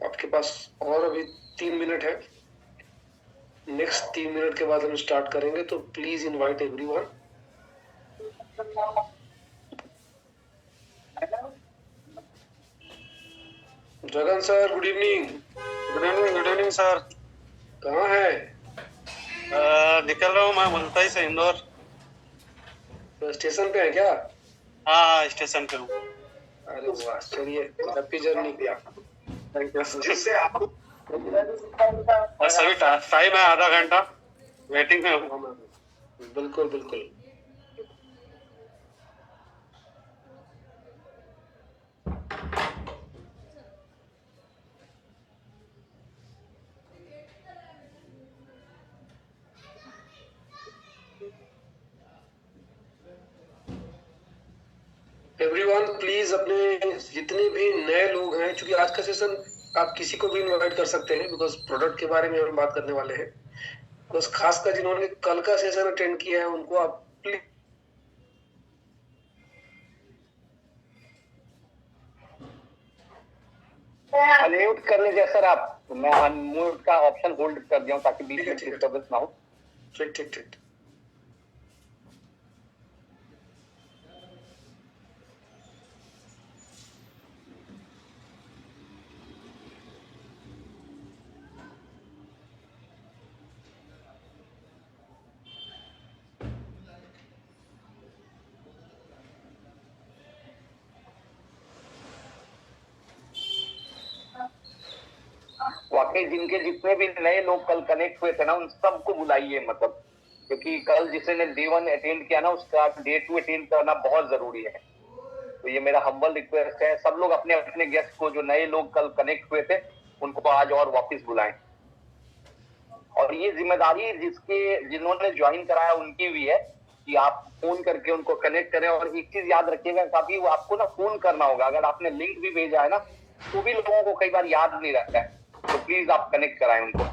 आपके पास और अभी 3 मिनट है। नेक्स्ट 3 मिनट के बाद हम स्टार्ट करेंगे, तो please invite everyone. Jagan sir, good evening. Good evening sir. कहाँ है? निकल रहा हूँ मैं मुल्ताई से इंदौर। तो स्टेशन पे है क्या? हाँ, स्टेशन पे हूँ। अरे वाह, चलिए, हैप्पी जर्नी। Thank you. बस अभी टाइम है, आधा घंटा वेटिंग में हूँ। बिल्कुल बिल्कुल। एवरीवन प्लीज, अपने जितने भी नए लोग हैं, क्योंकि आज का सेशन आप किसी को भी इनवाइट कर सकते हैं, बिकॉज प्रोडक्ट के बारे में हम बात करने वाले हैं। बस खासकर जिन्होंने कल का सेशन अटेंड किया है उनको आप प्लीज अनम्यूट कर लीजिए सर आप। मैं अनम्यूट का ऑप्शन होल्ड कर दिया हूँ ताकि बीच में डिस्टर्बेंस ना हो। ठीक ठीक ठीक। वाकई जिनके जितने भी नए लोग कल कनेक्ट हुए थे ना, उन सबको बुलाइए, मतलब क्योंकि कल जिसने डे 1 अटेंड किया ना, उसका डे 2 अटेंड करना बहुत जरूरी है। तो ये मेरा हम्बल रिक्वेस्ट है, सब लोग अपने अपने गेस्ट को, जो नए लोग कल कनेक्ट हुए थे, उनको आज और वापस बुलाएं। और ये जिम्मेदारी जिन्होंने ज्वाइन कराया उनकी भी है कि आप फोन करके उनको कनेक्ट करें। और एक चीज याद रखिएगा, कभी वो आपको ना फोन करना होगा, अगर आपने लिंक भी भेजा है ना, तो भी लोगों को कई बार याद नहीं रहता है, तो प्लीज आप कनेक्ट कराएं उनको।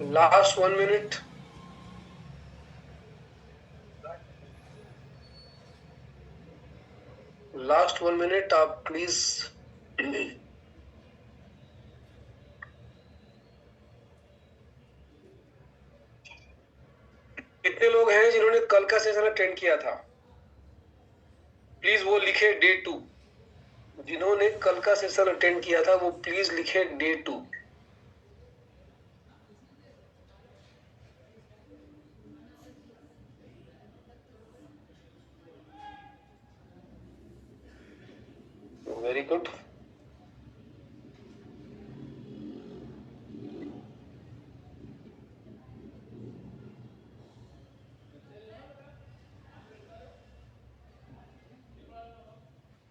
Last 1 minute. लास्ट 1 मिनट, आप प्लीज। कितने लोग हैं जिन्होंने कल का सेशन अटेंड किया था? प्लीज वो लिखे डे 2। जिन्होंने कल का सेशन अटेंड किया था वो प्लीज लिखे डे 2। Very good.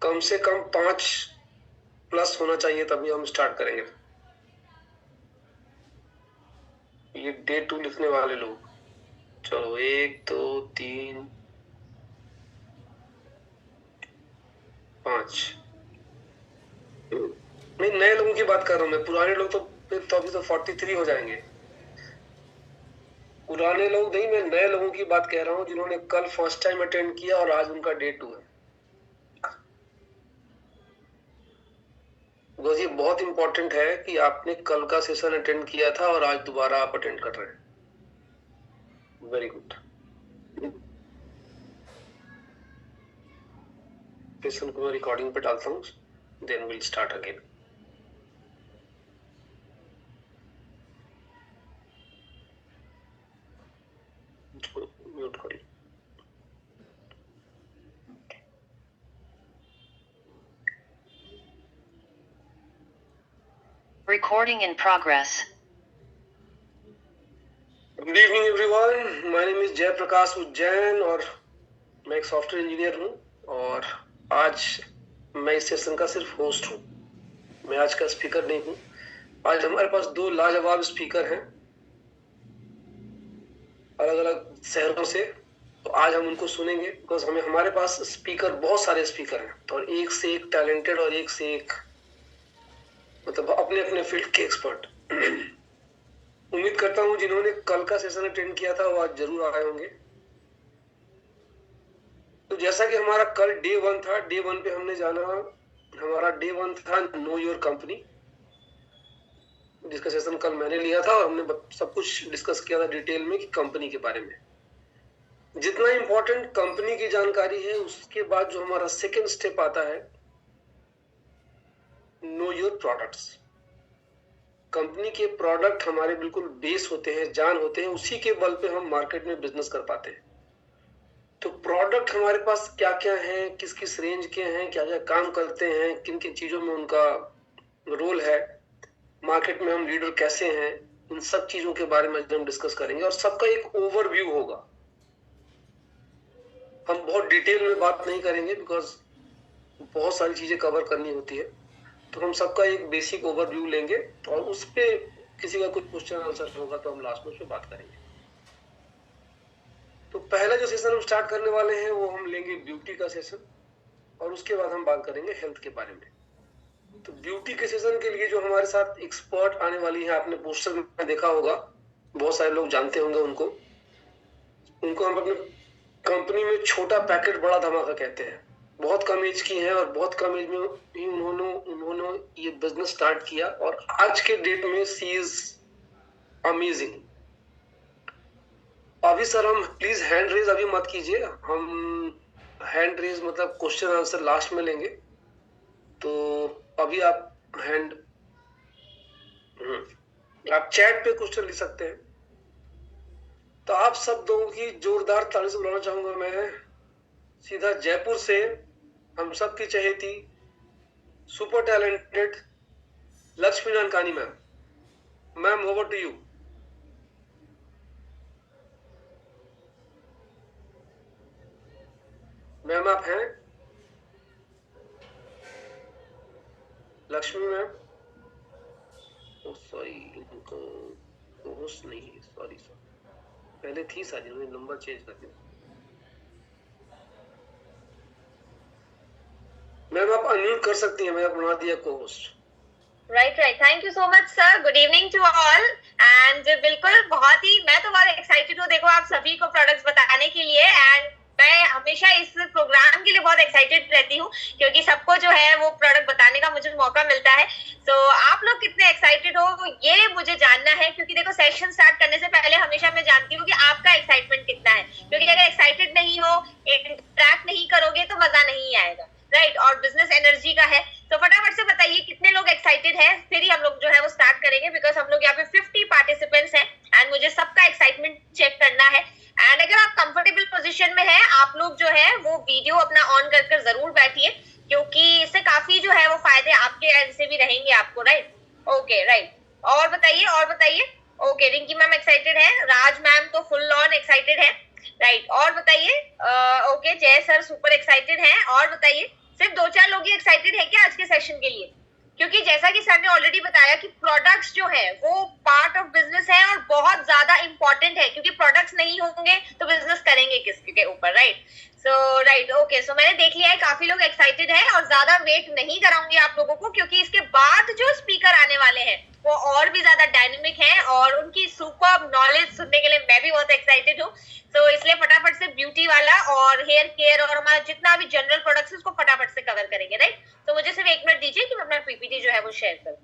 कम से कम 5+ होना चाहिए, तभी हम स्टार्ट करेंगे। ये डे 2 लिखने वाले लोग, चलो 1 2 3 5, नहीं नए लोगों की बात कर रहा हूँ मैं, पुराने लोग तो फिर तो अभी तो 43 हो जाएंगे। पुराने लोग नहीं, मैं नए लोगों की बात कह रहा हूँ जिन्होंने कल फर्स्ट टाइम अटेंड किया और आज उनका डे 2 है। बिकॉज ये बहुत इंपॉर्टेंट है कि आपने कल का सेशन अटेंड किया था और आज दोबारा आप अटेंड कर रहे हैं। Very good. सेशन को मैं रिकॉर्डिंग पे डालता हूँ, then will start again. Mute करिए। Recording in progress. Good evening everyone, my name is Jai Prakash Ujjain और मैं एक सॉफ्टवेयर इंजीनियर हूँ और आज मैं इस सेशन का सिर्फ होस्ट हूँ। मैं आज का स्पीकर नहीं हूँ। आज हमारे पास 2 लाजवाब स्पीकर हैं अलग अलग शहरों से, तो आज हम उनको सुनेंगे बिकॉज हमारे पास स्पीकर, बहुत सारे स्पीकर हैं और एक से एक टैलेंटेड और एक से एक मतलब अपने अपने फील्ड के एक्सपर्ट। उम्मीद करता हूं जिन्होंने कल का सेशन अटेंड किया था वो आज जरूर आए होंगे। तो जैसा कि हमारा कल डे 1 था, डे 1 पे हमने जाना, हमारा डे 1 था नो योर कंपनी, जिसका सेशन कल मैंने लिया था और हमने सब कुछ डिस्कस किया था डिटेल में कि कंपनी के बारे में। जितना इंपॉर्टेंट कंपनी की जानकारी है, उसके बाद जो हमारा सेकेंड स्टेप आता है नो योर प्रोडक्ट्स। कंपनी के प्रोडक्ट हमारे बिल्कुल बेस होते हैं, जान होते हैं, उसी के बल पे हम मार्केट में बिजनेस कर पाते हैं। तो प्रोडक्ट हमारे पास क्या क्या है, किस किस रेंज के हैं, क्या क्या काम करते हैं, किन किन चीजों में उनका रोल है, मार्केट में हम लीडर कैसे हैं, इन सब चीजों के बारे में हम डिस्कस करेंगे और सबका एक ओवरव्यू होगा। हम बहुत डिटेल में बात नहीं करेंगे बिकॉज बहुत सारी चीजें कवर करनी होती है, तो हम सबका एक बेसिक ओवरव्यू लेंगे और उस पे किसी का कुछ क्वेश्चन आंसर होगा तो हम लास्ट में उस पे बात करेंगे। तो पहला जो सेशन हम स्टार्ट करने वाले हैं वो हम लेंगे ब्यूटी का सेशन और उसके बाद हम बात करेंगे हेल्थ के बारे में। तो ब्यूटी के सेशन के लिए जो हमारे साथ एक्सपर्ट आने वाली है, आपने पोस्टर में देखा होगा, बहुत सारे लोग जानते होंगे उनको हम अपने कंपनी में छोटा पैकेट बड़ा धमाका कहते हैं। बहुत कम एज की हैं और बहुत कम एज में ही उन्होंने ये बिजनेस स्टार्ट किया और आज के डेट में शी इज अमेजिंग। अभी सर हम प्लीज हैंड रेज अभी मत कीजिए, हम हैंड रेज मतलब क्वेश्चन आंसर लास्ट में लेंगे। तो अभी आप आप चैट पे क्वेश्चन लिख सकते हैं। तो आप सब लोगों की जोरदार ताली से बुलाना चाहूंगा मैं सीधा जयपुर से, हम सब की चहेती super talented Lakshmi Nanakani ma'am. Ma'am over to you. Ma'am आप हैं लक्ष्मी मैम? सॉरी, इनको होस्ट नहीं है, सॉरी सर, पहले थी शायद, इन्होंने नंबर चेंज कर दिया। मैम आप अनम्यूट कर सकती हैं, मैं बना दिया को host. Right, thank you so much sir. Good evening to all and बिल्कुल बहुत ही मैं तो बहुत एक्साइटेड हूँ, देखो आप सभी को प्रोडक्ट्स बताने के लिए। एंड मैं हमेशा इस प्रोग्राम के लिए बहुत एक्साइटेड रहती हूँ क्योंकि सबको जो है वो प्रोडक्ट बताने का मुझे मौका मिलता है। तो आप लोग कितने एक्साइटेड हो ये मुझे जानना है, क्योंकि देखो सेशन स्टार्ट करने से पहले हमेशा मैं जानती हूँ कि आपका एक्साइटमेंट कितना है, क्योंकि अगर एक्साइटेड नहीं हो, इंटरैक्ट नहीं करोगे तो मजा नहीं आएगा, राइट। और बिजनेस एनर्जी का है, तो फटाफट से बताइए कितने लोग एक्साइटेड हैं, फिर ही हम लोग जो है वो स्टार्ट करेंगे बिकॉज हम लोग यहाँ पे 50 पार्टिसिपेंट्स हैं एंड मुझे सबका एक्साइटमेंट चेक करना है। एंड अगर आप कंफर्टेबल पोजीशन में है, आप लोग जो है वो वीडियो अपना ऑन कर जरूर बैठिए क्योंकि इससे काफी जो है वो फायदे आपके एंड से भी रहेंगे आपको, राइट। Okay, right. और बताइए। ओके, रिंकी मैम एक्साइटेड है, राज मैम तो फुल ऑन एक्साइटेड है, राइट। और बताइए। ओके, जय सर सुपर एक्साइटेड है। और बताइए, सिर्फ 2-4 लोग ही एक्साइटेड है क्या आज के सेशन के लिए? क्योंकि जैसा कि सर ने ऑलरेडी बताया कि प्रोडक्ट्स जो है वो पार्ट ऑफ बिजनेस है और बहुत ज्यादा इंपॉर्टेंट है, क्योंकि प्रोडक्ट्स नहीं होंगे तो बिजनेस करेंगे किसके ऊपर, राइट? राइट, ओके, सो मैंने देख लिया है, काफी लोग एक्साइटेड है और ज्यादा वेट नहीं कराऊंगी आप लोगों को, क्योंकि इसके बाद जो स्पीकर आने वाले हैं वो और भी ज्यादा डायनेमिक हैं और उनकी सुपर नॉलेज सुनने के लिए मैं भी बहुत एक्साइटेड हूँ। इसलिए फटाफट से ब्यूटी वाला और हेयर केयर और हमारा जितना भी जनरल प्रोडक्ट्स उसको फटाफट से कवर करेंगे, राइट? तो मुझे सिर्फ 1 मिनट दीजिए कि मैं अपना पीपीटी जो है वो शेयर करूँ।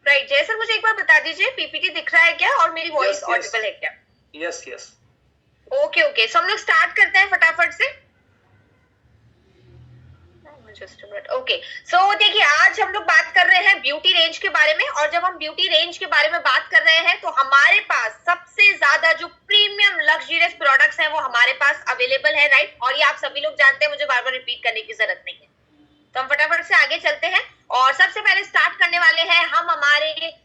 राइट, जय सर मुझे एक बार बता दीजिए पीपीटी दिख रहा है क्या और मेरी वॉइस ऑडिबल है क्या? यस यस, ओके, सो हम लोग स्टार्ट करते हैं फटाफट से। जस्ट अ मिनट, ओके, सो देखिए आज हम लोग बात कर रहे हैं ब्यूटी रेंज के बारे में, और जब हम ब्यूटी रेंज के बारे में बात कर रहे हैं तो हमारे पास सबसे ज्यादा जो प्रीमियम लग्जरियस प्रोडक्ट्स हैं वो हमारे पास अवेलेबल है, राइट? और ये आप सभी लोग जानते हैं, मुझे बार बार रिपीट करने की जरूरत नहीं है। तो हम फटाफट से आगे चलते हैं और सबसे पहले स्टार्ट करने वाले हैं हम हमारे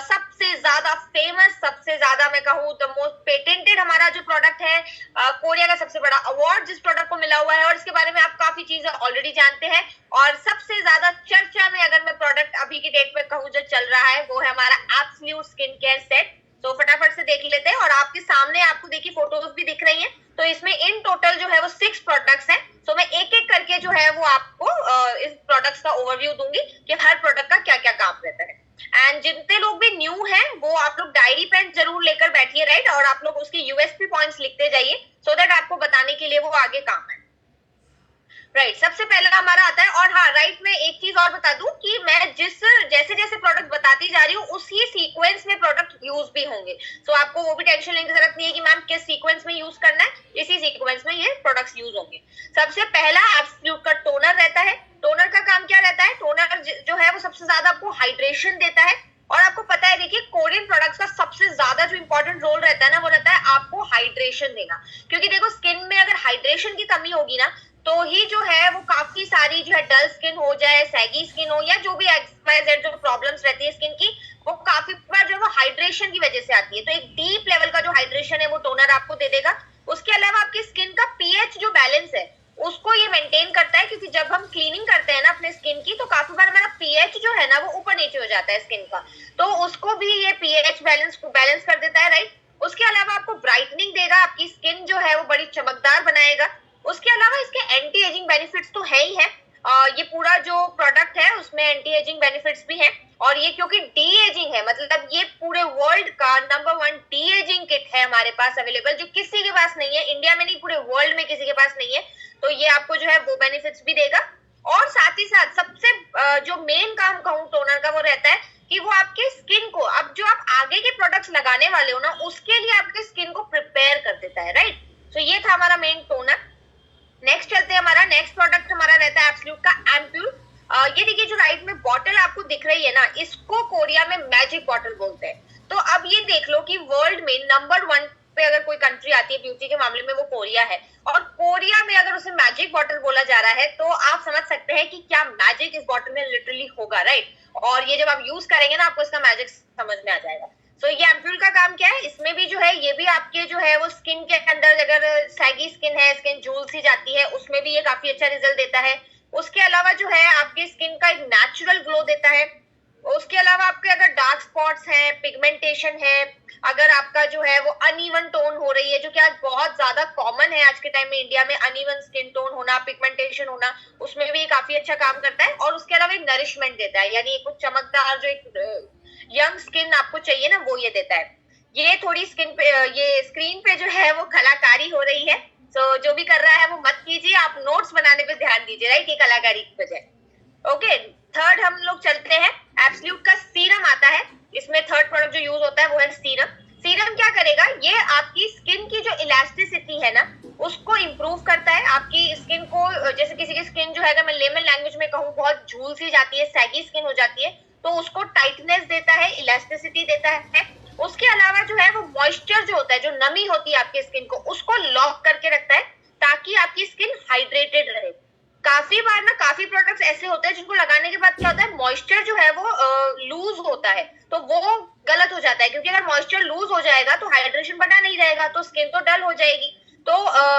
सबसे ज्यादा फेमस, सबसे ज्यादा मैं कहूँ द मोस्ट पेटेंटेड हमारा जो प्रोडक्ट है, कोरिया का सबसे बड़ा अवार्ड जिस प्रोडक्ट को मिला हुआ है, और इसके बारे में आप काफी चीजें ऑलरेडी जानते हैं। और सबसे ज्यादा चर्चा में अगर मैं प्रोडक्ट अभी की डेट में कहूँ जो चल रहा है वो है हमारा एब्सोल्यूट स्किन केयर सेट। तो फटाफट से देख लेते हैं और आपके सामने आपको देखिए फोटोज भी दिख रही हैं। तो इसमें इन टोटल जो है वो 6 प्रोडक्ट्स हैं। तो मैं एक एक करके जो है वो आपको इस प्रोडक्ट्स का ओवरव्यू दूंगी कि हर प्रोडक्ट का क्या क्या काम रहता है। एंड जितने लोग भी न्यू हैं वो आप लोग डायरी पेन जरूर लेकर बैठिए, राइट? और आप लोग उसके यूएसपी पॉइंट्स लिखते जाइए सो दैट आपको बताने के लिए वो आगे काम है, राइट? सबसे पहला हमारा आता है, और हाँ राइट, मैं एक चीज और बता दूं कि मैं जैसे जैसे प्रोडक्ट बताती जा रही हूँ उसी सीक्वेंस में प्रोडक्ट यूज भी होंगे। सो आपको वो भी टेंशन लेने की जरूरत नहीं है कि मैम किस सीक्वेंस में यूज करना है, इसी सीक्वेंस में ये प्रोडक्ट्स यूज होंगे। सबसे पहला एब्सोल्यूट का टोनर रहता है। टोनर का काम क्या रहता है? टोनर जो है वो सबसे ज्यादा आपको हाइड्रेशन देता है। और आपको पता है देखिए कोरियन प्रोडक्ट्स का सबसे ज्यादा जो इंपॉर्टेंट रोल रहता है ना वो रहता है आपको हाइड्रेशन देना, क्योंकि देखो स्किन में अगर हाइड्रेशन की कमी होगी ना तो ही जो है वो काफी सारी जो है डल स्किन हो जाए, सैगी स्किन हो, या जो भी XYZ जो प्रॉब्लम्स रहती है स्किन की, वो काफी बार जो है वो हाइड्रेशन की वजह से आती है। तो एक डीप लेवल का जो हाइड्रेशन है वो टोनर आपको दे देगा। उसके अलावा आपकी स्किन का पीएच जो बैलेंस है उसको ये मेंटेन करता है, क्योंकि जब हम क्लीनिंग करते हैं ना अपने स्किन की तो काफी बार हमारा पीएच जो है ना वो ऊपर नीचे हो जाता है स्किन का, तो उसको भी ये पीएच बैलेंस कर देता है, राइट? उसके अलावा आपको ब्राइटनिंग देगा, आपकी स्किन जो है वो बड़ी चमकदार बनाएगा। उसके अलावा इसके एंटी एजिंग बेनिफिट्स तो है ही है। ये पूरा जो प्रोडक्ट है उसमें एंटी एजिंग बेनिफिट्स भी हैं, और ये क्योंकि डी एजिंग है, मतलब ये पूरे वर्ल्ड का नंबर 1 डी एजिंग किट है हमारे पास अवेलेबल, जो किसी के पास नहीं है, इंडिया में नहीं पूरे वर्ल्ड में किसी के पास नहीं है। तो ये आपको जो है वो बेनिफिट्स भी देगा। और साथ ही साथ सबसे जो मेन काम कहूँ टोनर का वो रहता है कि वो आपके स्किन को, अब जो आप आगे के प्रोडक्ट्स लगाने वाले हो ना उसके लिए आपके स्किन को प्रिपेयर कर देता है, राइट? तो ये था हमारा मेन टोनर। नेक्स्ट चलते हैं, हमारा नेक्स्ट प्रोडक्ट हमारा रहता है एब्सोल्यूट का एम्पूल। ये देखिए जो राइट में बॉटल आपको दिख रही है ना, इसको कोरिया में मैजिक बॉटल बोलते हैं। तो अब ये देख लो कि वर्ल्ड में नंबर 1 पे अगर कोई कंट्री आती है ब्यूटी के मामले में वो कोरिया है, और कोरिया में अगर उसे मैजिक बॉटल बोला जा रहा है तो आप समझ सकते हैं कि क्या मैजिक इस बॉटल में लिटरली होगा, राइट? और ये जब आप यूज करेंगे ना आपको इसका मैजिक समझ में आ जाएगा। तो ये एम्पूल का काम क्या है? इसमें भी जो है ये भी आपके जो है वो स्किन के अंदर अगर सैगी स्किन है, स्किन झूल सी जाती है, उसमें भी ये काफी अच्छा रिजल्ट देता है। उसके अलावा जो है आपकी स्किन का एक नेचुरल ग्लो देता है। उसके अलावा आपके अगर डार्क स्पॉट्स हैं, पिगमेंटेशन है, अगर आपका जो है वो अनइवन टोन हो रही है, जो कि आज बहुत ज्यादा कॉमन है आज के टाइम में इंडिया में, अनइवन स्किन टोन होना, पिगमेंटेशन होना, उसमें भी काफी अच्छा काम करता है। और उसके अलावा एक नरिशमेंट देता है, यानी कुछ चमकदार जो एक यंग स्किन आपको चाहिए ना वो ये देता है। ये थोड़ी स्किन पे, ये स्क्रीन पे जो है वो कलाकारी हो रही है, तो जो भी कर रहा है वो मत कीजिए, आप नोट्स बनाने पे ध्यान दीजिए, राइट? ये कलाकारी की वजह। ओके, थर्ड हम लोग चलते हैं, एब्सोल्यूट का सीरम आता है। इसमें थर्ड प्रोडक्ट जो यूज होता है वो है सीरम। सीरम क्या करेगा? ये आपकी स्किन की जो इलास्टिसिटी है ना उसको इम्प्रूव करता है। आपकी स्किन को, जैसे किसी की स्किन जो है अगर मैं लेमन लैंग्वेज में कहूँ बहुत झूल सी जाती है, सैगी स्किन हो उसको टाइटनेस देता है, इलास्टिसिटी देता है। उसके अलावा जो है वो मॉइस्चर जो होता है, जो नमी होती है आपकी स्किन को, उसको लॉक करके रखता है ताकि आपकी स्किन हाइड्रेटेड रहे। काफी बार ना काफी प्रोडक्ट्स ऐसे होते हैं जिनको लगाने के बाद क्या होता है, मॉइस्चर जो है वो लूज होता है, तो वो गलत हो जाता है, क्योंकि अगर मॉइस्चर लूज हो जाएगा तो हाइड्रेशन बना नहीं रहेगा, तो स्किन तो डल हो जाएगी। तो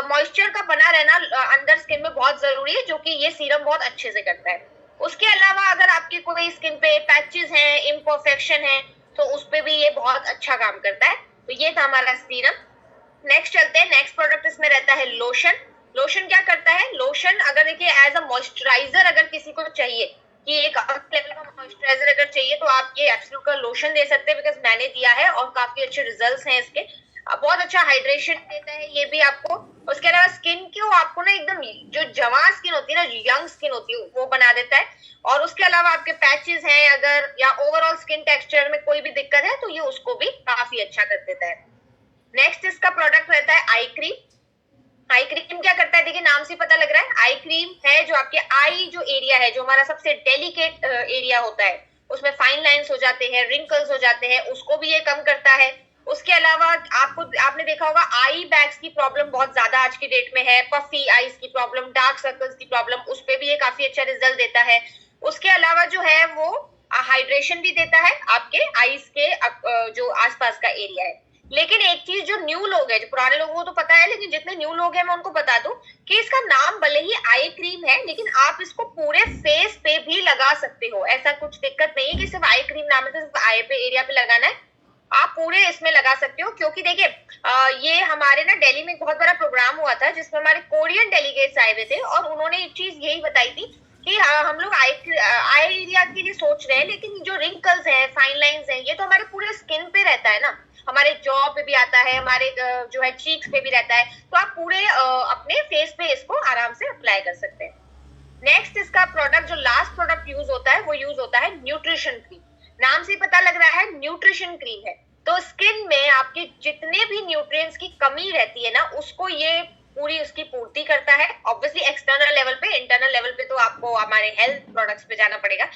मॉइस्चर का बना रहना अंदर स्किन में बहुत जरूरी है, जो कि ये सीरम बहुत अच्छे से करता है। उसके अलावा अगर आपकी कोई स्किन पे पैचेस हैं, इम्परफेक्शन है, तो उस पे भी ये बहुत अच्छा काम करता है। तो ये था हमारा सीरम। नेक्स्ट चलते हैं, नेक्स्ट प्रोडक्ट इसमें रहता है लोशन। लोशन क्या करता है, लोशन अगर देखिए एज अ मॉइस्चराइजर अगर किसी को चाहिए कि एक लेवल का मॉइस्चराइजर अगर चाहिए, तो आप ये एब्सोल्यूट का लोशन दे सकते हैं, बिकॉज मैंने दिया है और काफी अच्छे रिजल्ट्स हैं इसके। बहुत अच्छा हाइड्रेशन देता है ये भी आपको। उसके अलावा स्किन को आपको ना एकदम जो जवान स्किन होती है ना, यंग स्किन होती है, वो बना देता है। और उसके अलावा आपके पैचेस हैं अगर, या ओवरऑल स्किन टेक्सचर में कोई भी दिक्कत है, तो ये उसको भी काफी अच्छा कर देता है। नेक्स्ट इसका प्रोडक्ट रहता है आई क्रीम। आई क्रीम क्या करता है, देखिए नाम से पता लग रहा है, आई क्रीम है जो आपके आई जो एरिया है, जो हमारा सबसे डेलिकेट एरिया होता है, उसमें फाइन लाइंस हो जाते हैं, रिंकल्स हो जाते हैं, उसको भी ये कम करता है। उसके अलावा आपने देखा होगा आई बैग्स की प्रॉब्लम बहुत ज्यादा आज की डेट में है, पफी आईज की प्रॉब्लम, डार्क सर्कल्स की प्रॉब्लम, उस पे भी ये काफी अच्छा रिजल्ट देता है। उसके अलावा जो है वो हाइड्रेशन भी देता है आपके आईज के जो आसपास का एरिया है। लेकिन एक चीज, जो न्यू लोग हैं, जो पुराने लोगों को तो पता है, लेकिन जितने न्यू लोग हैं मैं उनको बता दूं कि इसका नाम भले ही आई क्रीम है, लेकिन आप इसको पूरे फेस पे भी लगा सकते हो। ऐसा कुछ दिक्कत नहीं है कि सिर्फ आई क्रीम नाम है तो सिर्फ आई पे एरिया पे लगाना है, आप पूरे इसमें लगा सकते हो। क्योंकि देखिए ये हमारे ना दिल्ली में एक बहुत बड़ा प्रोग्राम हुआ था जिसमें हमारे कोरियन डेलीगेट्स आए हुए थे, और उन्होंने एक चीज यही बताई थी कि हम लोग आई एरिया के लिए सोच रहे हैं, लेकिन जो रिंकल्स हैं, फाइन लाइंस हैं, ये तो हमारे पूरे स्किन पे रहता है ना, हमारे जॉ पे भी आता है, हमारे जो है चीक्स पे भी रहता है, तो आप पूरे अपने फेस पे इसको आराम से अप्लाई कर सकते हैं। नेक्स्ट इसका प्रोडक्ट, जो लास्ट प्रोडक्ट यूज होता है, वो यूज होता है न्यूट्रिशन क्रीम। नाम से पता लग रहा है न्यूट्रिशन क्रीम है, तो स्किन में आपके जितने भी न्यूट्रिएंट्स की कमी रहती है ना, उसको ये पूरी उसकी पूर्ति करता है। ऑब्वियसली एक्सटर्नल लेवल पे, इंटरनल लेवल पे तो आपको हमारे हेल्थ प्रोडक्ट्स पे जाना पड़ेगा।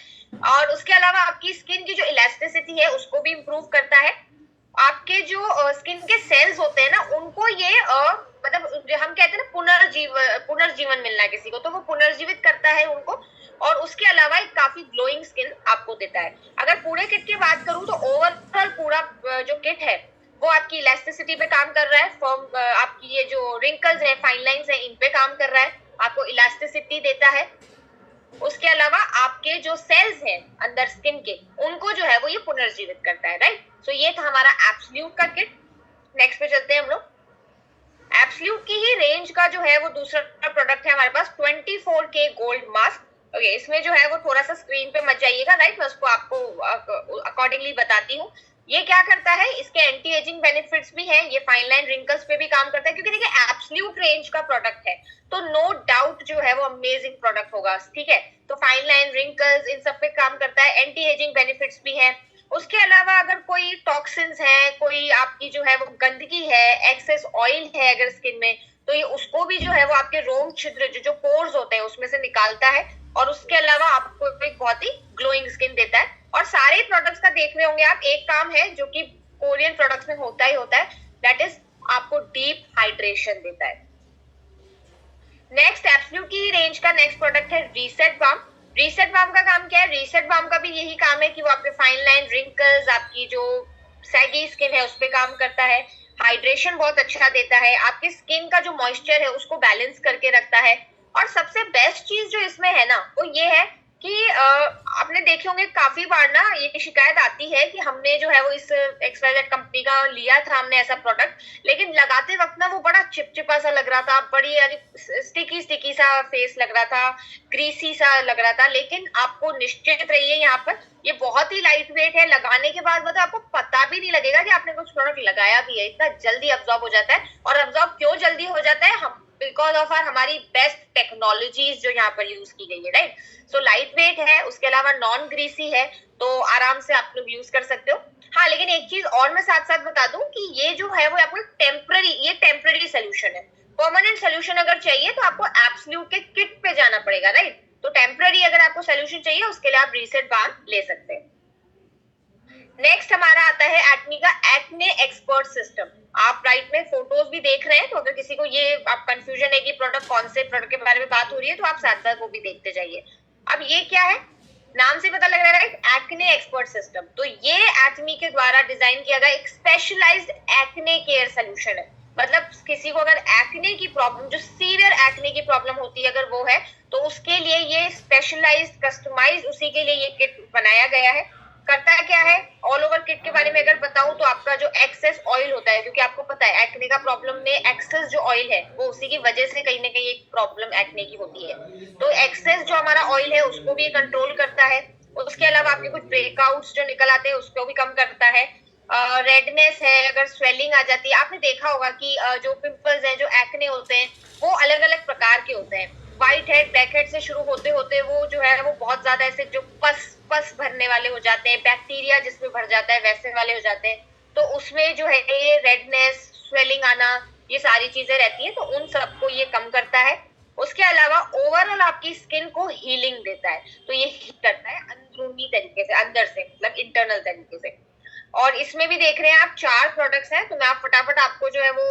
और उसके अलावा आपकी स्किन की जो इलास्टिसिटी है उसको भी इम्प्रूव करता है। आपके जो स्किन के सेल्स होते हैं ना, उनको ये मतलब हम कहते हैं ना पुनर्जीवन मिलना किसी को, तो वो पुनर्जीवित करता है उनको। और उसके अलावा एक काफी ग्लोइंग स्किन आपको देता है। अगर पूरे किट की बात करूं तो ओवरऑल पूरा जो किट है वो आपकी इलास्टिसिटी पे काम कर रहा है, फॉर्म आपकी ये जो रिंकल्स है, फाइन लाइंस है, इन पे काम कर रहा है, आपको इलास्टिसिटी देता है। उसके अलावा आपके जो सेल्स हैं अंदर स्किन के, उनको जो है वो ये पुनर्जीवित करता है, राइट। सो ये था हमारा एब्सोल्यूट का किट। नेक्स्ट पे चलते हैं हम लोग। एब्सोल्यूट की ही रेंज का जो है वो दूसरा प्रोडक्ट है हमारे पास 24K गोल्ड मास्क। ओके, इसमें जो है वो थोड़ा सा स्क्रीन पे मत जाइएगा, राइट, मैं उसको आपको अकॉर्डिंगली बताती हूँ। ये क्या करता है, इसके एंटी एजिंग बेनिफिट्स भी हैं, ये फाइन लाइन रिंकल्स पे भी काम करता है, क्योंकि देखिए एब्सोल्यूट रेंज का प्रोडक्ट है, तो नो डाउट जो है वो अमेजिंग प्रोडक्ट होगा, ठीक है। तो फाइन लाइन, रिंकल्स, इन सब पे काम करता है, एंटी एजिंग बेनिफिट्स भी है। उसके अलावा अगर कोई टॉक्सिन्स है, कोई आपकी जो है वो गंदगी है, एक्सेस ऑयल है अगर स्किन में, तो ये उसको भी जो है वो आपके रोम छिद्र जो पोर्स होते हैं उसमें से निकालता है। और उसके अलावा आपको एक बहुत ही ग्लोइंग स्किन देता है। और सारे प्रोडक्ट्स का देख रहे होंगे आप, एक काम है जो कि कोरियन प्रोडक्ट्स में होता ही होता है, दैट इज आपको डीप हाइड्रेशन देता है। नेक्स्ट एब्सोल्यूट की रेंज का नेक्स्ट प्रोडक्ट है रीसेट बाम। रीसेट बाम का काम क्या है, रीसेट बाम का भी यही काम है कि वो आपके फाइन लाइन, रिंकल्स, आपकी जो सैगी स्किन है उस पे काम करता है, हाइड्रेशन बहुत अच्छा देता है, आपकी स्किन का जो मॉइस्चर है उसको बैलेंस करके रखता है। और सबसे बेस्ट चीज जो इसमें है ना, वो ये है कि आपने देखे होंगे काफी बार ना ये शिकायत आती है कि हमने जो है वो इस XYZ कंपनी का लिया था हमने ऐसा प्रोडक्ट, लेकिन लगाते वक्त ना वो बड़ा चिपचिपा सा लग रहा था, बड़ी यानी स्टिकी सा फेस लग रहा था, ग्रीसी सा लग रहा था। लेकिन आपको निश्चित रहिए, यहाँ पर ये बहुत ही लाइट वेट है, लगाने के बाद मतलब आपको पता भी नहीं लगेगा कि आपने कुछ प्रोडक्ट लगाया भी है, इतना जल्दी अब्जॉर्ब हो जाता है। और अब्जॉर्ब क्यों जल्दी हो जाता है, हम बिकॉज ऑफ हमारी बेस्ट टेक्नोलॉजीज जो यहाँ पर यूज की गई है, राइट। सो लाइट वेट है, उसके अलावा नॉन ग्रीसी है, तो आराम से आप लोग यूज कर सकते हो। हाँ, लेकिन एक चीज और मैं साथ साथ बता दूं कि ये जो है वो आपको टेम्पररी सोल्यूशन है। परमानेंट सोल्यूशन अगर चाहिए तो आपको एब्सोल्यूट के किट पे जाना पड़ेगा, राइट। तो टेम्पररी अगर आपको सोल्यूशन चाहिए उसके लिए आप रीसेट बाम ले सकते हैं। नेक्स्ट हमारा आता है एटमी का एक्ने एक्सपर्ट सिस्टम। आप राइट में फोटोज भी देख रहे हैं, तो अगर किसी को ये आप कंफ्यूजन है कि प्रोडक्ट कौन से प्रोडक्ट के बारे में बात हो रही है, तो आप साथ साथ वो भी देखते जाइए। अब ये क्या है, नाम से पता लग रहा है राइट, एक्ने एक्सपर्ट सिस्टम। तो ये एटमी के द्वारा डिजाइन किया गया एक स्पेशलाइज्ड एक्ने केयर सोल्यूशन है। मतलब किसी को अगर एक्ने की प्रॉब्लम, जो सीवियर एक्ने की प्रॉब्लम होती है, अगर वो है, तो उसके लिए ये स्पेशलाइज्ड कस्टमाइज्ड उसी के लिए ये किट बनाया गया है। करता है क्या है, ऑल ओवर किट के बारे में अगर बताऊं तो आपका जो एक्सेस ऑयल होता है, क्योंकि आपको पता है एक्ने का प्रॉब्लम में एक्सेस जो ऑयल है वो उसी की वजह से कहीं ना कहीं एक प्रॉब्लम एक्ने की होती है। तो एक्सेस जो हमारा ऑयल है उसको भी कंट्रोल करता है। उसके अलावा आपके कुछ ब्रेकआउट्स जो निकल आते हैं उसको भी कम करता है। रेडनेस है, अगर स्वेलिंग आ जाती है, आपने देखा होगा कि जो पिंपल्स हैं, जो एक्ने होते हैं, वो अलग अलग प्रकार के होते हैं। व्हाइट हेड, ब्लैक हेड से शुरू होते होते वो जो है वो बहुत ज्यादा ऐसे जो पस भरने वाले हो जाते हैं, बैक्टीरिया जिसमें भर जाता है वैसे वाले हो जाते हैं। तो उसमें जो है ये रेडनेस, स्वेलिंग आना, ये सारी चीजें रहती है, तो उन सबको ये कम करता है। उसके अलावा ओवरऑल आपकी स्किन को हीलिंग देता है। तो ये हील करता है अंदरूनी तरीके से, अंदर से, मतलब इंटरनल तरीके से। और इसमें भी देख रहे हैं आप 4 प्रोडक्ट्स हैं, तो मैं आप फटाफट आपको जो है वो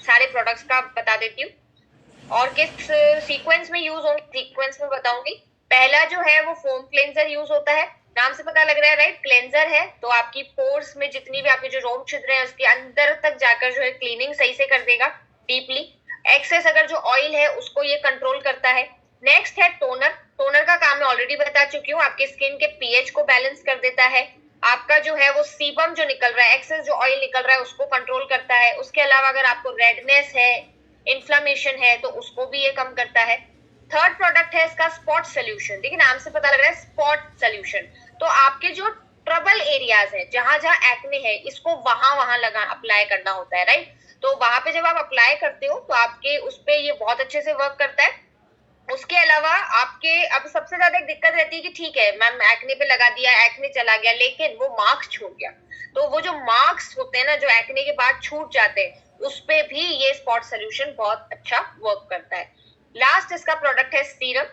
सारे प्रोडक्ट्स का बता देती हूँ और किस सीक्वेंस में यूज होंगे, सीक्वेंस में बताऊंगी। पहला जो है वो फोम क्लेंजर यूज होता है। नाम से पता लग रहा है राइट, क्लेंजर है, तो आपकी पोर्स में जितनी भी आपके जो रोम छिद्र है उसके अंदर तक जाकर जो है क्लीनिंग सही से कर देगा डीपली। एक्सेस अगर जो ऑयल है उसको ये कंट्रोल करता है। नेक्स्ट है टोनर। टोनर का काम मैं ऑलरेडी बता चुकी हूँ, आपके स्किन के पीएच को बैलेंस कर देता है। आपका जो है वो सीबम जो निकल रहा है, एक्सेस जो ऑयल निकल रहा है उसको कंट्रोल करता है। उसके अलावा अगर आपको रेडनेस है, इन्फ्लामेशन है, तो उसको भी ये कम करता है। थर्ड प्रोडक्ट है इसका स्पॉट सोल्यूशन। देखिए नाम से पता लग रहा है स्पॉट सोल्यूशन, तो आपके जो ट्रबल एरियाज है, जहां जहां एक्ने है, इसको वहां लगा अप्लाई करना होता है राइट। तो वहां पे जब आप अप्लाई करते हो तो आपके उस पे ये बहुत अच्छे से वर्क करता है। उसके अलावा आपके अब सबसे ज्यादा एक दिक्कत रहती है कि ठीक है मैम एक्ने पे लगा दिया, एक्ने चला गया, लेकिन वो मार्क्स छूट गया। तो वो जो मार्क्स होते हैं ना, जो एक्ने के बाद छूट जाते हैं, उस पे भी ये स्पॉट सोल्यूशन बहुत अच्छा वर्क करता है। लास्ट इसका प्रोडक्ट है सीरम।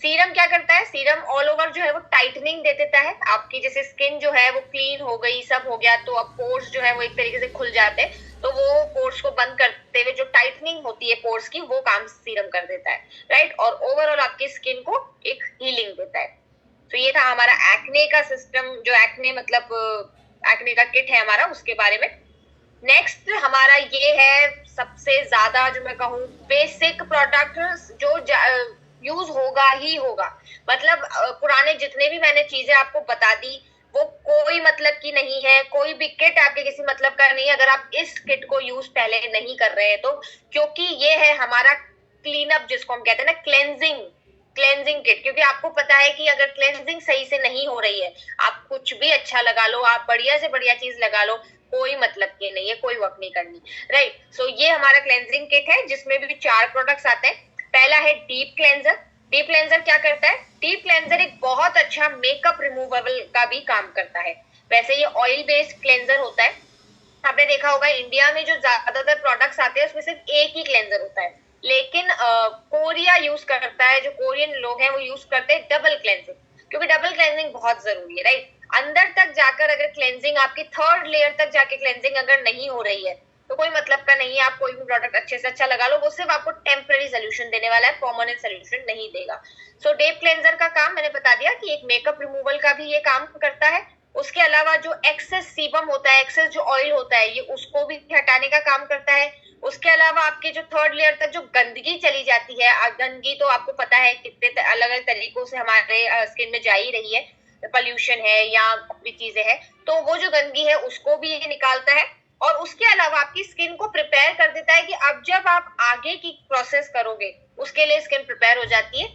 सीरम क्या करता है, सीरम ऑल ओवर जो है वो टाइटनिंग दे देता है। आपकी जैसे स्किन जो है वो क्लीन हो गई, सब हो गया, तो अब पोर्स जो है वो एक तरीके से खुल जाते हैं, तो वो पोर्स को बंद करते हुए जो टाइटनिंग होती है पोर्स की, वो काम सीरम कर देता है राइट। और ओवरऑल आपकी स्किन को एक हीलिंग देता है। तो ये था हमारा एक्ने का सिस्टम, जो एक्ने मतलब एक्ने का किट है हमारा, उसके बारे में। नेक्स्ट हमारा ये है सबसे ज्यादा जो मैं कहूँ बेसिक प्रोडक्ट, जो यूज होगा ही होगा। मतलब पुराने जितने भी मैंने चीजें आपको बता दी वो कोई मतलब की नहीं है, कोई भी किट आपके किसी मतलब का नहीं है अगर आप इस किट को यूज पहले नहीं कर रहे हैं तो। क्योंकि ये है हमारा क्लीन अप, जिसको हम कहते हैं ना क्लेंजिंग किट। क्योंकि आपको पता है कि अगर क्लेंजिंग सही से नहीं हो रही है, आप कुछ भी अच्छा लगा लो, आप बढ़िया से बढ़िया चीज लगा लो, कोई मतलब के नहीं है, कोई वर्क नहीं करनी राइट। सो ये हमारा क्लेंजिंग किट है जिसमें भी 4 प्रोडक्ट्स आते हैं। पहला है डीप क्लेंजर। डीप क्लेंजर क्या करता है, डीप क्लेंजर एक बहुत अच्छा मेकअप रिमूवेबल का भी काम करता है। वैसे ये ऑयल बेस्ड क्लेंजर होता है। आपने देखा होगा इंडिया में जो ज्यादातर प्रोडक्ट्स आते हैं उसमें सिर्फ एक ही क्लेंजर होता है, लेकिन कोरिया यूज करता है, जो कोरियन लोग हैं वो यूज करते हैं डबल क्लेंजिंग, क्योंकि डबल क्लेंजिंग बहुत जरूरी है राइट। अंदर तक जाकर अगर क्लेंजिंग आपकी 3rd लेयर तक जाके क्लेंजिंग अगर नहीं हो रही है तो कोई मतलब का नहीं है। आप कोई भी प्रोडक्ट अच्छे से अच्छा लगा लो, वो सिर्फ आपको टेम्पररी सोल्यूशन देने वाला है, परमानेंट सोल्यूशन नहीं देगा। सो डीप क्लेंजर का काम मैंने बता दिया कि एक मेकअप रिमूवल का भी ये काम करता है। उसके अलावा जो एक्सेस सीबम होता है, एक्सेस जो ऑयल होता है, ये उसको भी हटाने का काम करता है। उसके अलावा आपके जो 3rd लेयर तक जो गंदगी चली जाती है, गंदगी तो आपको पता है कितने अलग अलग तरीकों से हमारे स्किन में जा ही रही है, पॉल्यूशन है या भी चीजें हैं, तो वो जो गंदगी है उसको भी ये निकालता है। और उसके अलावा आपकी स्किन को प्रिपेयर कर देता है कि अब जब आप आगे की प्रोसेस करोगे उसके लिए स्किन प्रिपेयर हो जाती है।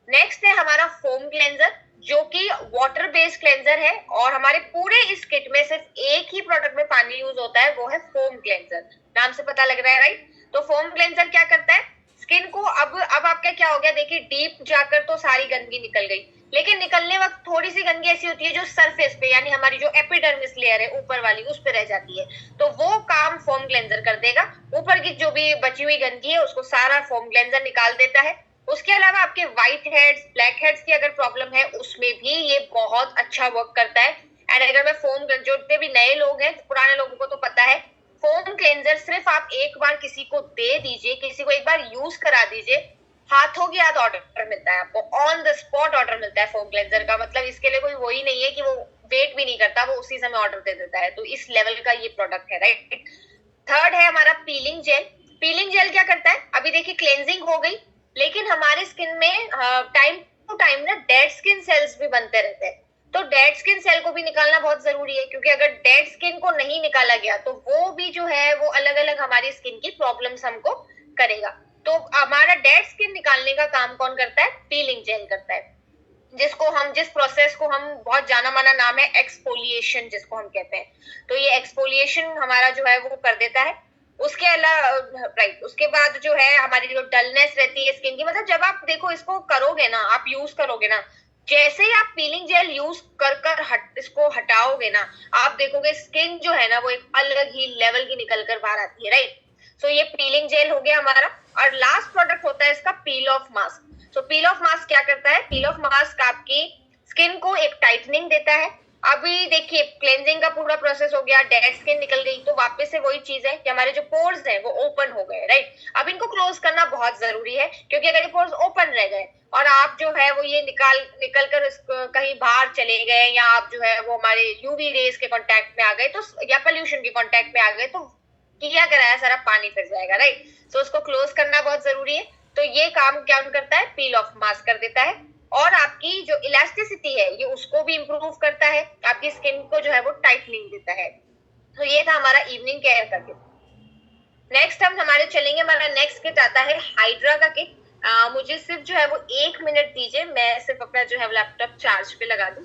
नेक्स्ट है हमारा फोम क्लेंजर, जो कि वाटर बेस्ड क्लेंजर है, और हमारे पूरे इस किट में सिर्फ एक ही प्रोडक्ट में पानी यूज होता है, वो है फोम क्लेंजर। नाम से पता लग रहा है राइट। तो फोम क्लेंजर क्या करता है, स्किन को अब आपका क्या हो गया, देखिए डीप जाकर तो सारी गंदगी निकल गई, लेकिन निकलने वक्त थोड़ी सी गंदगी ऐसी होती है जो सरफेस पे, यानी हमारी जो एपिडर्मिस लेयर है ऊपर वाली, उस पे रह जाती है, तो वो काम फोम क्लेंजर कर देगा। ऊपर की जो भी बची हुई गंदगी है उसको सारा फोम क्लेंजर निकाल देता है। उसके अलावा आपके व्हाइट हेड्स, ब्लैक हेड्स की अगर प्रॉब्लम है उसमें भी ये बहुत अच्छा वर्क करता है। एंड अगर मैं फोम जितने भी नए लोग हैं, पुराने लोगों को तो पता है, फोम क्लेंजर सिर्फ आप एक बार किसी को दे दीजिए, किसी को एक बार यूज करा दीजिए, हाथों के हाथ ऑर्डर मिलता है आपको, ऑन द स्पॉट ऑर्डर मिलता है फोम क्लेंजर का। मतलब इसके लिए कोई वही नहीं है कि वो वेट भी नहीं करता, वो उसी समय ऑर्डर दे देता है। तो इस लेवल का ये प्रोडक्ट है, राइट। थर्ड है हमारा पीलिंग जेल। पीलिंग जेल क्या करता है, अभी देखिए क्लेंजिंग हो गई, लेकिन हमारे स्किन में टाइम टू टाइम ना डेड स्किन सेल्स भी बनते रहते हैं। तो डेड स्किन सेल को भी निकालना बहुत जरूरी है, क्योंकि अगर डेड स्किन को नहीं निकाला गया तो वो भी जो है वो अलग अलग हमारी स्किन की प्रॉब्लम्स हमको करेगा। तो हमारा डेड स्किन निकालने का काम कौन करता है, पीलिंग जेल करता है, जिस प्रोसेस को हम, बहुत जाना माना नाम है एक्सफोलिएशन जिसको हम कहते हैं। तो ये एक्सफोलिएशन हमारा जो है वो कर देता है। उसके अलावा राइट, उसके बाद जो है हमारी जो डलनेस रहती है स्किन की, मतलब जब आप देखो इसको करोगे ना, आप यूज करोगे ना, जैसे ही आप पीलिंग जेल यूज कर इसको हटाओगे ना, आप देखोगे स्किन जो है ना वो एक अलग ही लेवल की निकल कर बाहर आती है, राइट। सो ये पीलिंग जेल हो गया हमारा। और लास्ट प्रोडक्ट होता है इसका पील of mask. So peel of mask क्या करता है, पील ऑफ मास्क आपकी स्किन को एक टाइटनिंग देता है। अभी देखिए क्लेंजिंग का पूरा प्रोसेस हो गया, डेड स्किन निकल गई, तो वापस से वही चीज है कि हमारे जो पोर्स हैं वो ओपन हो गए, राइट। अब इनको क्लोज करना बहुत जरूरी है, क्योंकि अगर ये पोर्स ओपन रह गए और आप जो है वो ये निकल कर कहीं बाहर चले गए, या आप जो है वो हमारे यूवी रेज के कांटेक्ट में आ गए, तो या पोल्यूशन के कांटेक्ट में आ गए, तो किया कराया सारा पानी फिर जाएगा, राइट। तो उसको क्लोज करना बहुत जरूरी है। तो ये काम क्या करता है, पील ऑफ मास्क कर देता है। और आपकी जो इलास्टिसिटी है ये उसको भी इंप्रूव करता है, आपकी स्किन को जो है वो टाइटनिंग देता है। तो ये था हमारा इवनिंग केयर का किट। नेक्स्ट हम हमारे चलेंगे, हमारा नेक्स्ट किट आता है हाइड्रा का किट। मुझे सिर्फ जो है वो 1 मिनट दीजिए, मैं सिर्फ अपना जो है लैपटॉप चार्ज पे लगा दूं,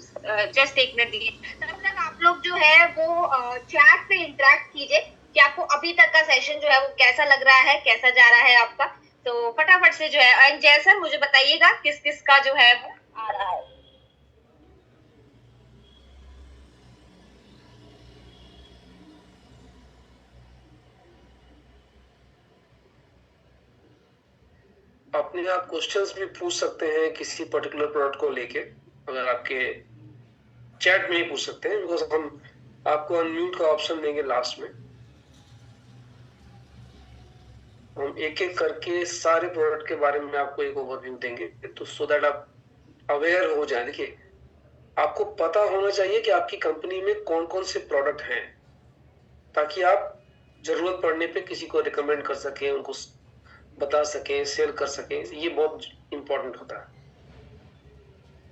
जस्ट 1 मिनट दीजिए। तब तक आप लोग जो है वो चैट पे इंटरेक्ट कीजिए कि आपको अभी तक का सेशन जो है वो कैसा लग रहा है, कैसा जा रहा है आपका। तो फटाफट से जो है जय सर मुझे बताइएगा किस किस का जो है वो आ रहा है। अपने आप क्वेश्चंस भी पूछ सकते हैं किसी पर्टिकुलर प्रोडक्ट को लेके, अगर आपके चैट में ही पूछ सकते हैं, बिकॉज हम आपको अनम्यूट का ऑप्शन देंगे लास्ट में। हम एक एक करके सारे प्रोडक्ट के बारे में आपको एक ओवरव्यू देंगे, तो सो दैट आप अवेयर हो जाए। देखिए आपको पता होना चाहिए कि आपकी कंपनी में कौन कौन से प्रोडक्ट हैं, ताकि आप जरूरत पड़ने पे किसी को रिकमेंड कर सकें, उनको बता सकें, सेल कर सकें। ये बहुत इंपॉर्टेंट होता है।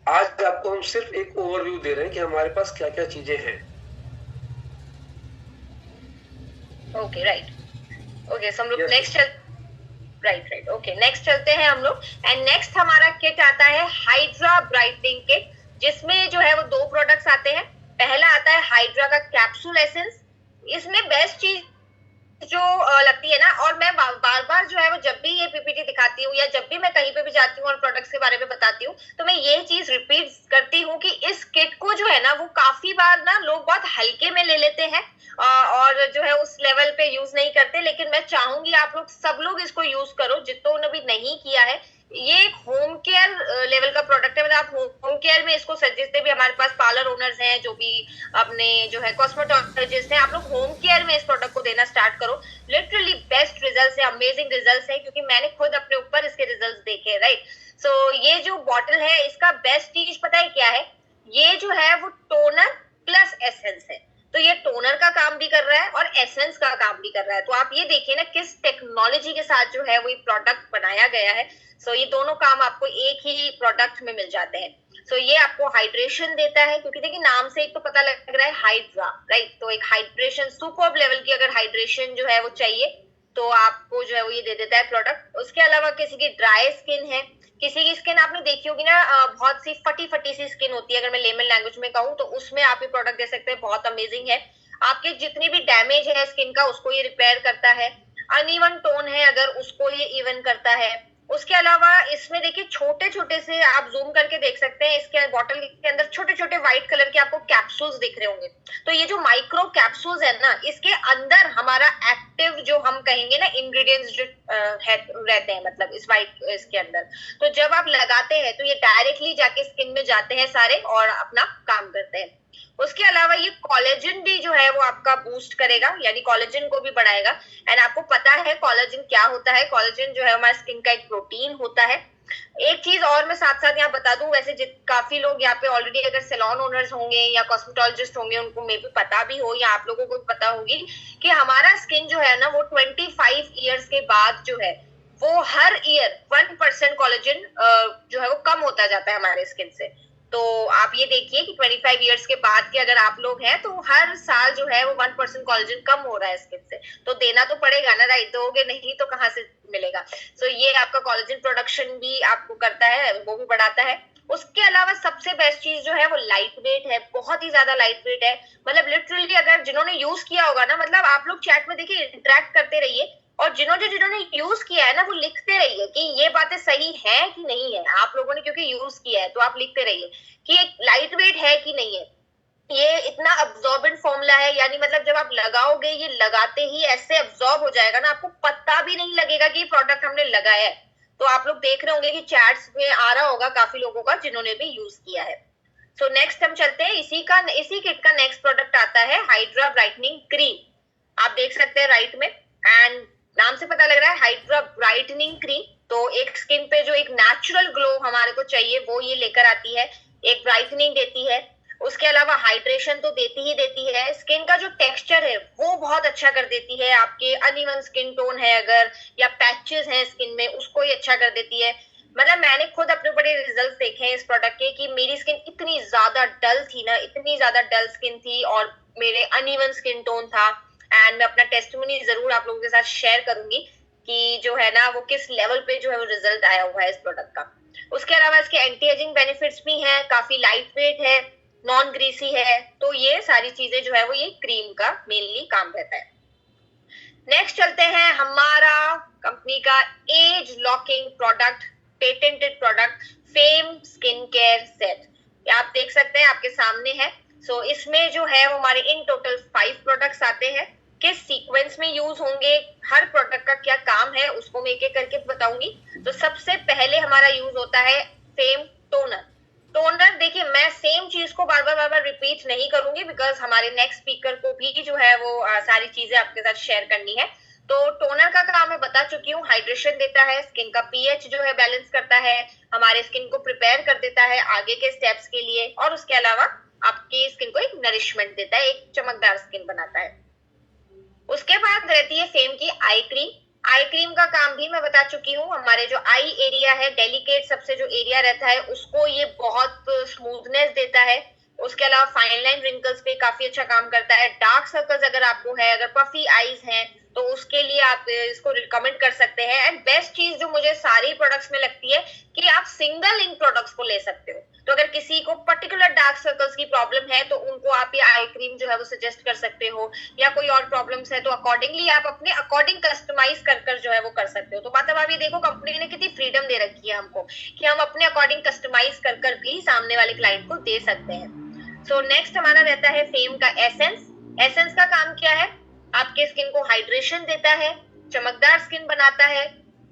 आज आपको हम सिर्फ एक ओवरव्यू दे रहे हैं कि हमारे पास क्या क्या चीजें हैं। ओके राइट, ओके हम लोग नेक्स्ट राइट ओके नेक्स्ट चलते हैं हम लोग। एंड नेक्स्ट हमारा किट आता है हाइड्रा ब्राइटनिंग किट, जिसमें जो है वो 2 प्रोडक्ट्स आते हैं। पहला आता है हाइड्रा का कैप्सूल एसेंस। इसमें बेस्ट चीज जो लगती है ना, और मैं बार बार जो है वो जब भी ये पीपीटी दिखाती हूँ या जब भी मैं कहीं पे भी जाती हूँ और प्रोडक्ट्स के बारे में बताती हूँ, तो मैं ये चीज रिपीट करती हूँ कि इस किट को जो है ना वो काफी बार ना लोग बहुत हल्के में ले लेते हैं और जो है उस लेवल पे यूज नहीं करते। लेकिन मैं चाहूंगी आप लोग सब लोग इसको यूज करो, जितनों ने भी नहीं किया है। ये एक होम केयर लेवल का प्रोडक्ट है, मतलब आप होम केयर में इसको जितने भी हमारे पास पार्लर ओनर्स हैं, जो भी अपने जो है कॉस्मेटोलॉजिस्ट हैं, आप लोग होम केयर में इस प्रोडक्ट को देना स्टार्ट करो। लिटरली बेस्ट रिजल्ट्स है, अमेजिंग रिजल्ट्स है, क्योंकि मैंने खुद अपने ऊपर इसके रिजल्ट्स देखे, राइट। सो ये जो बॉटल है इसका बेस्ट चीज पता है क्या है, ये जो है वो टोनर प्लस एसेंस है। तो ये टोनर का काम भी कर रहा है और एसेंस का काम भी कर रहा है। तो आप ये देखिए ना किस टेक्नोलॉजी के साथ जो है वो प्रोडक्ट बनाया गया है। सो ये दोनों काम आपको एक ही प्रोडक्ट में मिल जाते हैं। सो ये आपको हाइड्रेशन देता है, क्योंकि देखिए नाम से एक तो पता लग रहा है हाइड्रा, राइट। तो एक हाइड्रेशन, सुपर्ब लेवल की अगर हाइड्रेशन जो है वो चाहिए तो आपको जो है वो ये दे देता है प्रोडक्ट। उसके अलावा किसी की ड्राई स्किन है, किसी की स्किन आपने देखी होगी ना, बहुत सी फटी फटी सी स्किन होती है, अगर मैं लेमन लैंग्वेज में कहूँ तो उसमें आप ये प्रोडक्ट दे सकते हैं, बहुत अमेजिंग है। आपके जितनी भी डैमेज है स्किन का उसको ये रिपेयर करता है। अनइवन टोन है अगर उसको ये इवन करता है। उसके अलावा इसमें देखिए छोटे छोटे से आप जूम करके देख सकते हैं, इसके बॉटल के अंदर छोटे छोटे व्हाइट कलर के आपको कैप्सूल्स दिख रहे होंगे। तो ये जो माइक्रो कैप्सूल्स है ना, इसके अंदर हमारा एक्टिव जो हम कहेंगे ना इंग्रेडिएंट्स जो रहते हैं, मतलब इस व्हाइट इसके अंदर। तो जब आप लगाते हैं तो ये डायरेक्टली जाके स्किन में जाते हैं सारे और अपना काम करते हैं। उसके अलावा ये कोलेजन भी जो है वो आपका बूस्ट करेगा, यानी कोलेजन को भी बढ़ाएगा। एंड आपको पता है कोलेजन क्या होता है, कोलेजन जो है हमारे स्किन का एक प्रोटीन होता है। एक चीज और मैं साथ साथ यहाँ बता दूं, वैसे काफी लोग यहाँ पे ऑलरेडी अगर सैलून ओनर्स होंगे या कॉस्मेटोलॉजिस्ट होंगे उनको मे भी पता भी हो या आप लोगों को पता होगी कि हमारा स्किन जो है ना वो 25 ईयर्स के बाद जो है वो हर ईयर 1% कोलेजन जो है वो कम होता जाता है हमारे स्किन से। तो आप ये देखिए कि 25 ईयर्स के बाद के अगर आप लोग हैं तो हर साल जो है वो 1% कोलेजन कम हो रहा है स्किन से, तो देना तो पड़ेगा ना, राइट? दोगे नहीं तो कहाँ से मिलेगा? सो ये आपका कोलेजन प्रोडक्शन भी आपको करता है, वो भी बढ़ाता है। उसके अलावा सबसे बेस्ट चीज जो है वो लाइट वेट है, बहुत ही ज्यादा लाइट वेट है। मतलब लिटरली अगर जिन्होंने यूज किया होगा ना, मतलब आप लोग चैट में देखिए इंटरेक्ट करते रहिए और जिन्होंने यूज किया है ना वो लिखते रहिए कि ये बातें सही है कि नहीं है। आप लोगों ने क्योंकि यूज किया है तो आप लिखते रहिए कि एक लाइट वेट है कि नहीं है। ये इतना अब्सॉर्बेंट फॉर्मूला है, यानी मतलब जब आप लगाओगे ये लगाते ही ऐसे अब्सॉर्ब हो जाएगा ना, आपको पता भी नहीं लगेगा कि प्रोडक्ट हमने लगाया है। तो आप लोग देख रहे होंगे कि चैट्स में आ रहा होगा काफी लोगों का जिन्होंने भी यूज किया है। सो नेक्स्ट हम चलते हैं, इसी किट का नेक्स्ट प्रोडक्ट आता है हाइड्रा ब्राइटनिंग क्रीम। आप देख सकते हैं राइट में, एंड नाम से पता लग रहा है हाइड्रा ब्राइटनिंग क्रीम। तो एक स्किन पे जो एक नेचुरल ग्लो हमारे को चाहिए वो ये लेकर आती है, एक ब्राइटनिंग देती है, उसके अलावा हाइड्रेशन तो देती है, स्किन का जो टेक्सचर है वो बहुत अच्छा कर देती है। आपके अनइवन स्किन टोन है अगर या पैचेस हैं स्किन में उसको ही अच्छा कर देती है। मतलब मैंने खुद अपने बड़े रिजल्ट देखे हैं इस प्रोडक्ट के कि मेरी स्किन इतनी ज्यादा डल थी ना, इतनी ज्यादा डल स्किन थी और मेरे अनइवन स्किन टोन था। एंड मैं अपना टेस्टिमोनी जरूर आप लोगों के साथ शेयर करूंगी कि जो है ना वो किस लेवल पे जो है वो रिजल्ट आया हुआ है इस प्रोडक्ट का। उसके अलावा इसके एंटी एजिंग बेनिफिट्स भी हैं, काफी लाइट वेट है, नॉन ग्रीसी है। तो ये सारी चीजें जो है वो ये क्रीम का मेनली काम रहता है। नेक्स्ट चलते हैं हमारा कंपनी का age locking product, patented product fame skin care set. आप देख सकते हैं आपके सामने है। सो इसमें जो है वो हमारे इन टोटल 5 प्रोडक्ट्स आते हैं। किस सीक्वेंस में यूज होंगे, हर प्रोडक्ट का क्या काम है उसको मैं एक एक करके बताऊंगी। तो सबसे पहले हमारा यूज होता है फेम टोनर। टोनर देखिए मैं सेम चीज को बार बार रिपीट नहीं करूंगी बिकॉज हमारे नेक्स्ट स्पीकर को भी जो है वो सारी चीजें आपके साथ शेयर करनी है। तो टोनर का काम मैं बता चुकी हूँ, हाइड्रेशन देता है, स्किन का पीएच जो है बैलेंस करता है, हमारे स्किन को प्रिपेयर कर देता है आगे के स्टेप्स के लिए, और उसके अलावा आपकी स्किन को एक नरिशमेंट देता है, एक चमकदार स्किन बनाता है। उसके बाद रहती है फेम की आई क्रीम। आई क्रीम का काम भी मैं बता चुकी हूँ, हमारे जो आई एरिया है, डेलिकेट सबसे जो एरिया रहता है उसको ये बहुत स्मूथनेस देता है। उसके अलावा फाइन लाइन रिंकल्स पे काफी अच्छा काम करता है। डार्क सर्कल्स अगर आपको है, अगर पफी आईज हैं तो उसके लिए आप इसको रिकमेंड कर सकते हैं। एंड बेस्ट चीज जो मुझे सारी प्रोडक्ट्स में लगती है कि आप सिंगल इन प्रोडक्ट्स को ले सकते हो। तो अगर किसी को पर्टिकुलर डार्क सर्कल्स की प्रॉब्लम है तो उनको आप ये आई क्रीम जो है वो सजेस्ट कर सकते हो, या कोई और प्रॉब्लम्स है तो अकॉर्डिंगली आप अपने अकॉर्डिंग कस्टमाइज कर जो है वो कर सकते हो। तो मतलब आप ये देखो कंपनी ने कितनी फ्रीडम दे रखी है हमको कि हम अपने अकॉर्डिंग कस्टमाइज कर भी सामने वाले क्लाइंट को दे सकते हैं। सो नेक्स्ट हमारा रहता है फेम का एसेंस। एसेंस का काम क्या है, आपके स्किन को हाइड्रेशन देता है, चमकदार स्किन बनाता है।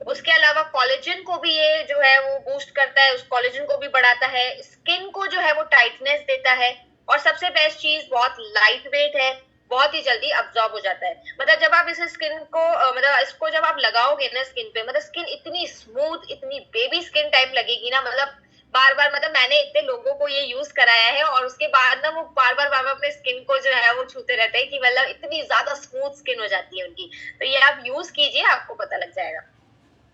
उसके अलावा कोलेजन को भी ये जो है वो बूस्ट करता है, उस कोलेजन को भी बढ़ाता है, स्किन को जो है वो टाइटनेस देता है, और सबसे बेस्ट चीज बहुत लाइट वेट है, बहुत ही जल्दी अब्सॉर्ब हो जाता है। मतलब जब आप इस स्किन को मतलब इसको जब आप लगाओगे ना स्किन पे, मतलब स्किन इतनी स्मूथ, इतनी बेबी स्किन टाइप लगेगी ना, मतलब बार बार, मतलब मैंने इतने लोगों को ये यूज कराया है और उसके बाद ना वो बार बार अपने स्किन को जो है वो छूते रहते हैं कि मतलब इतनी ज्यादा स्मूथ स्किन हो जाती है उनकी। तो ये आप यूज कीजिए, आपको पता लग जाएगा।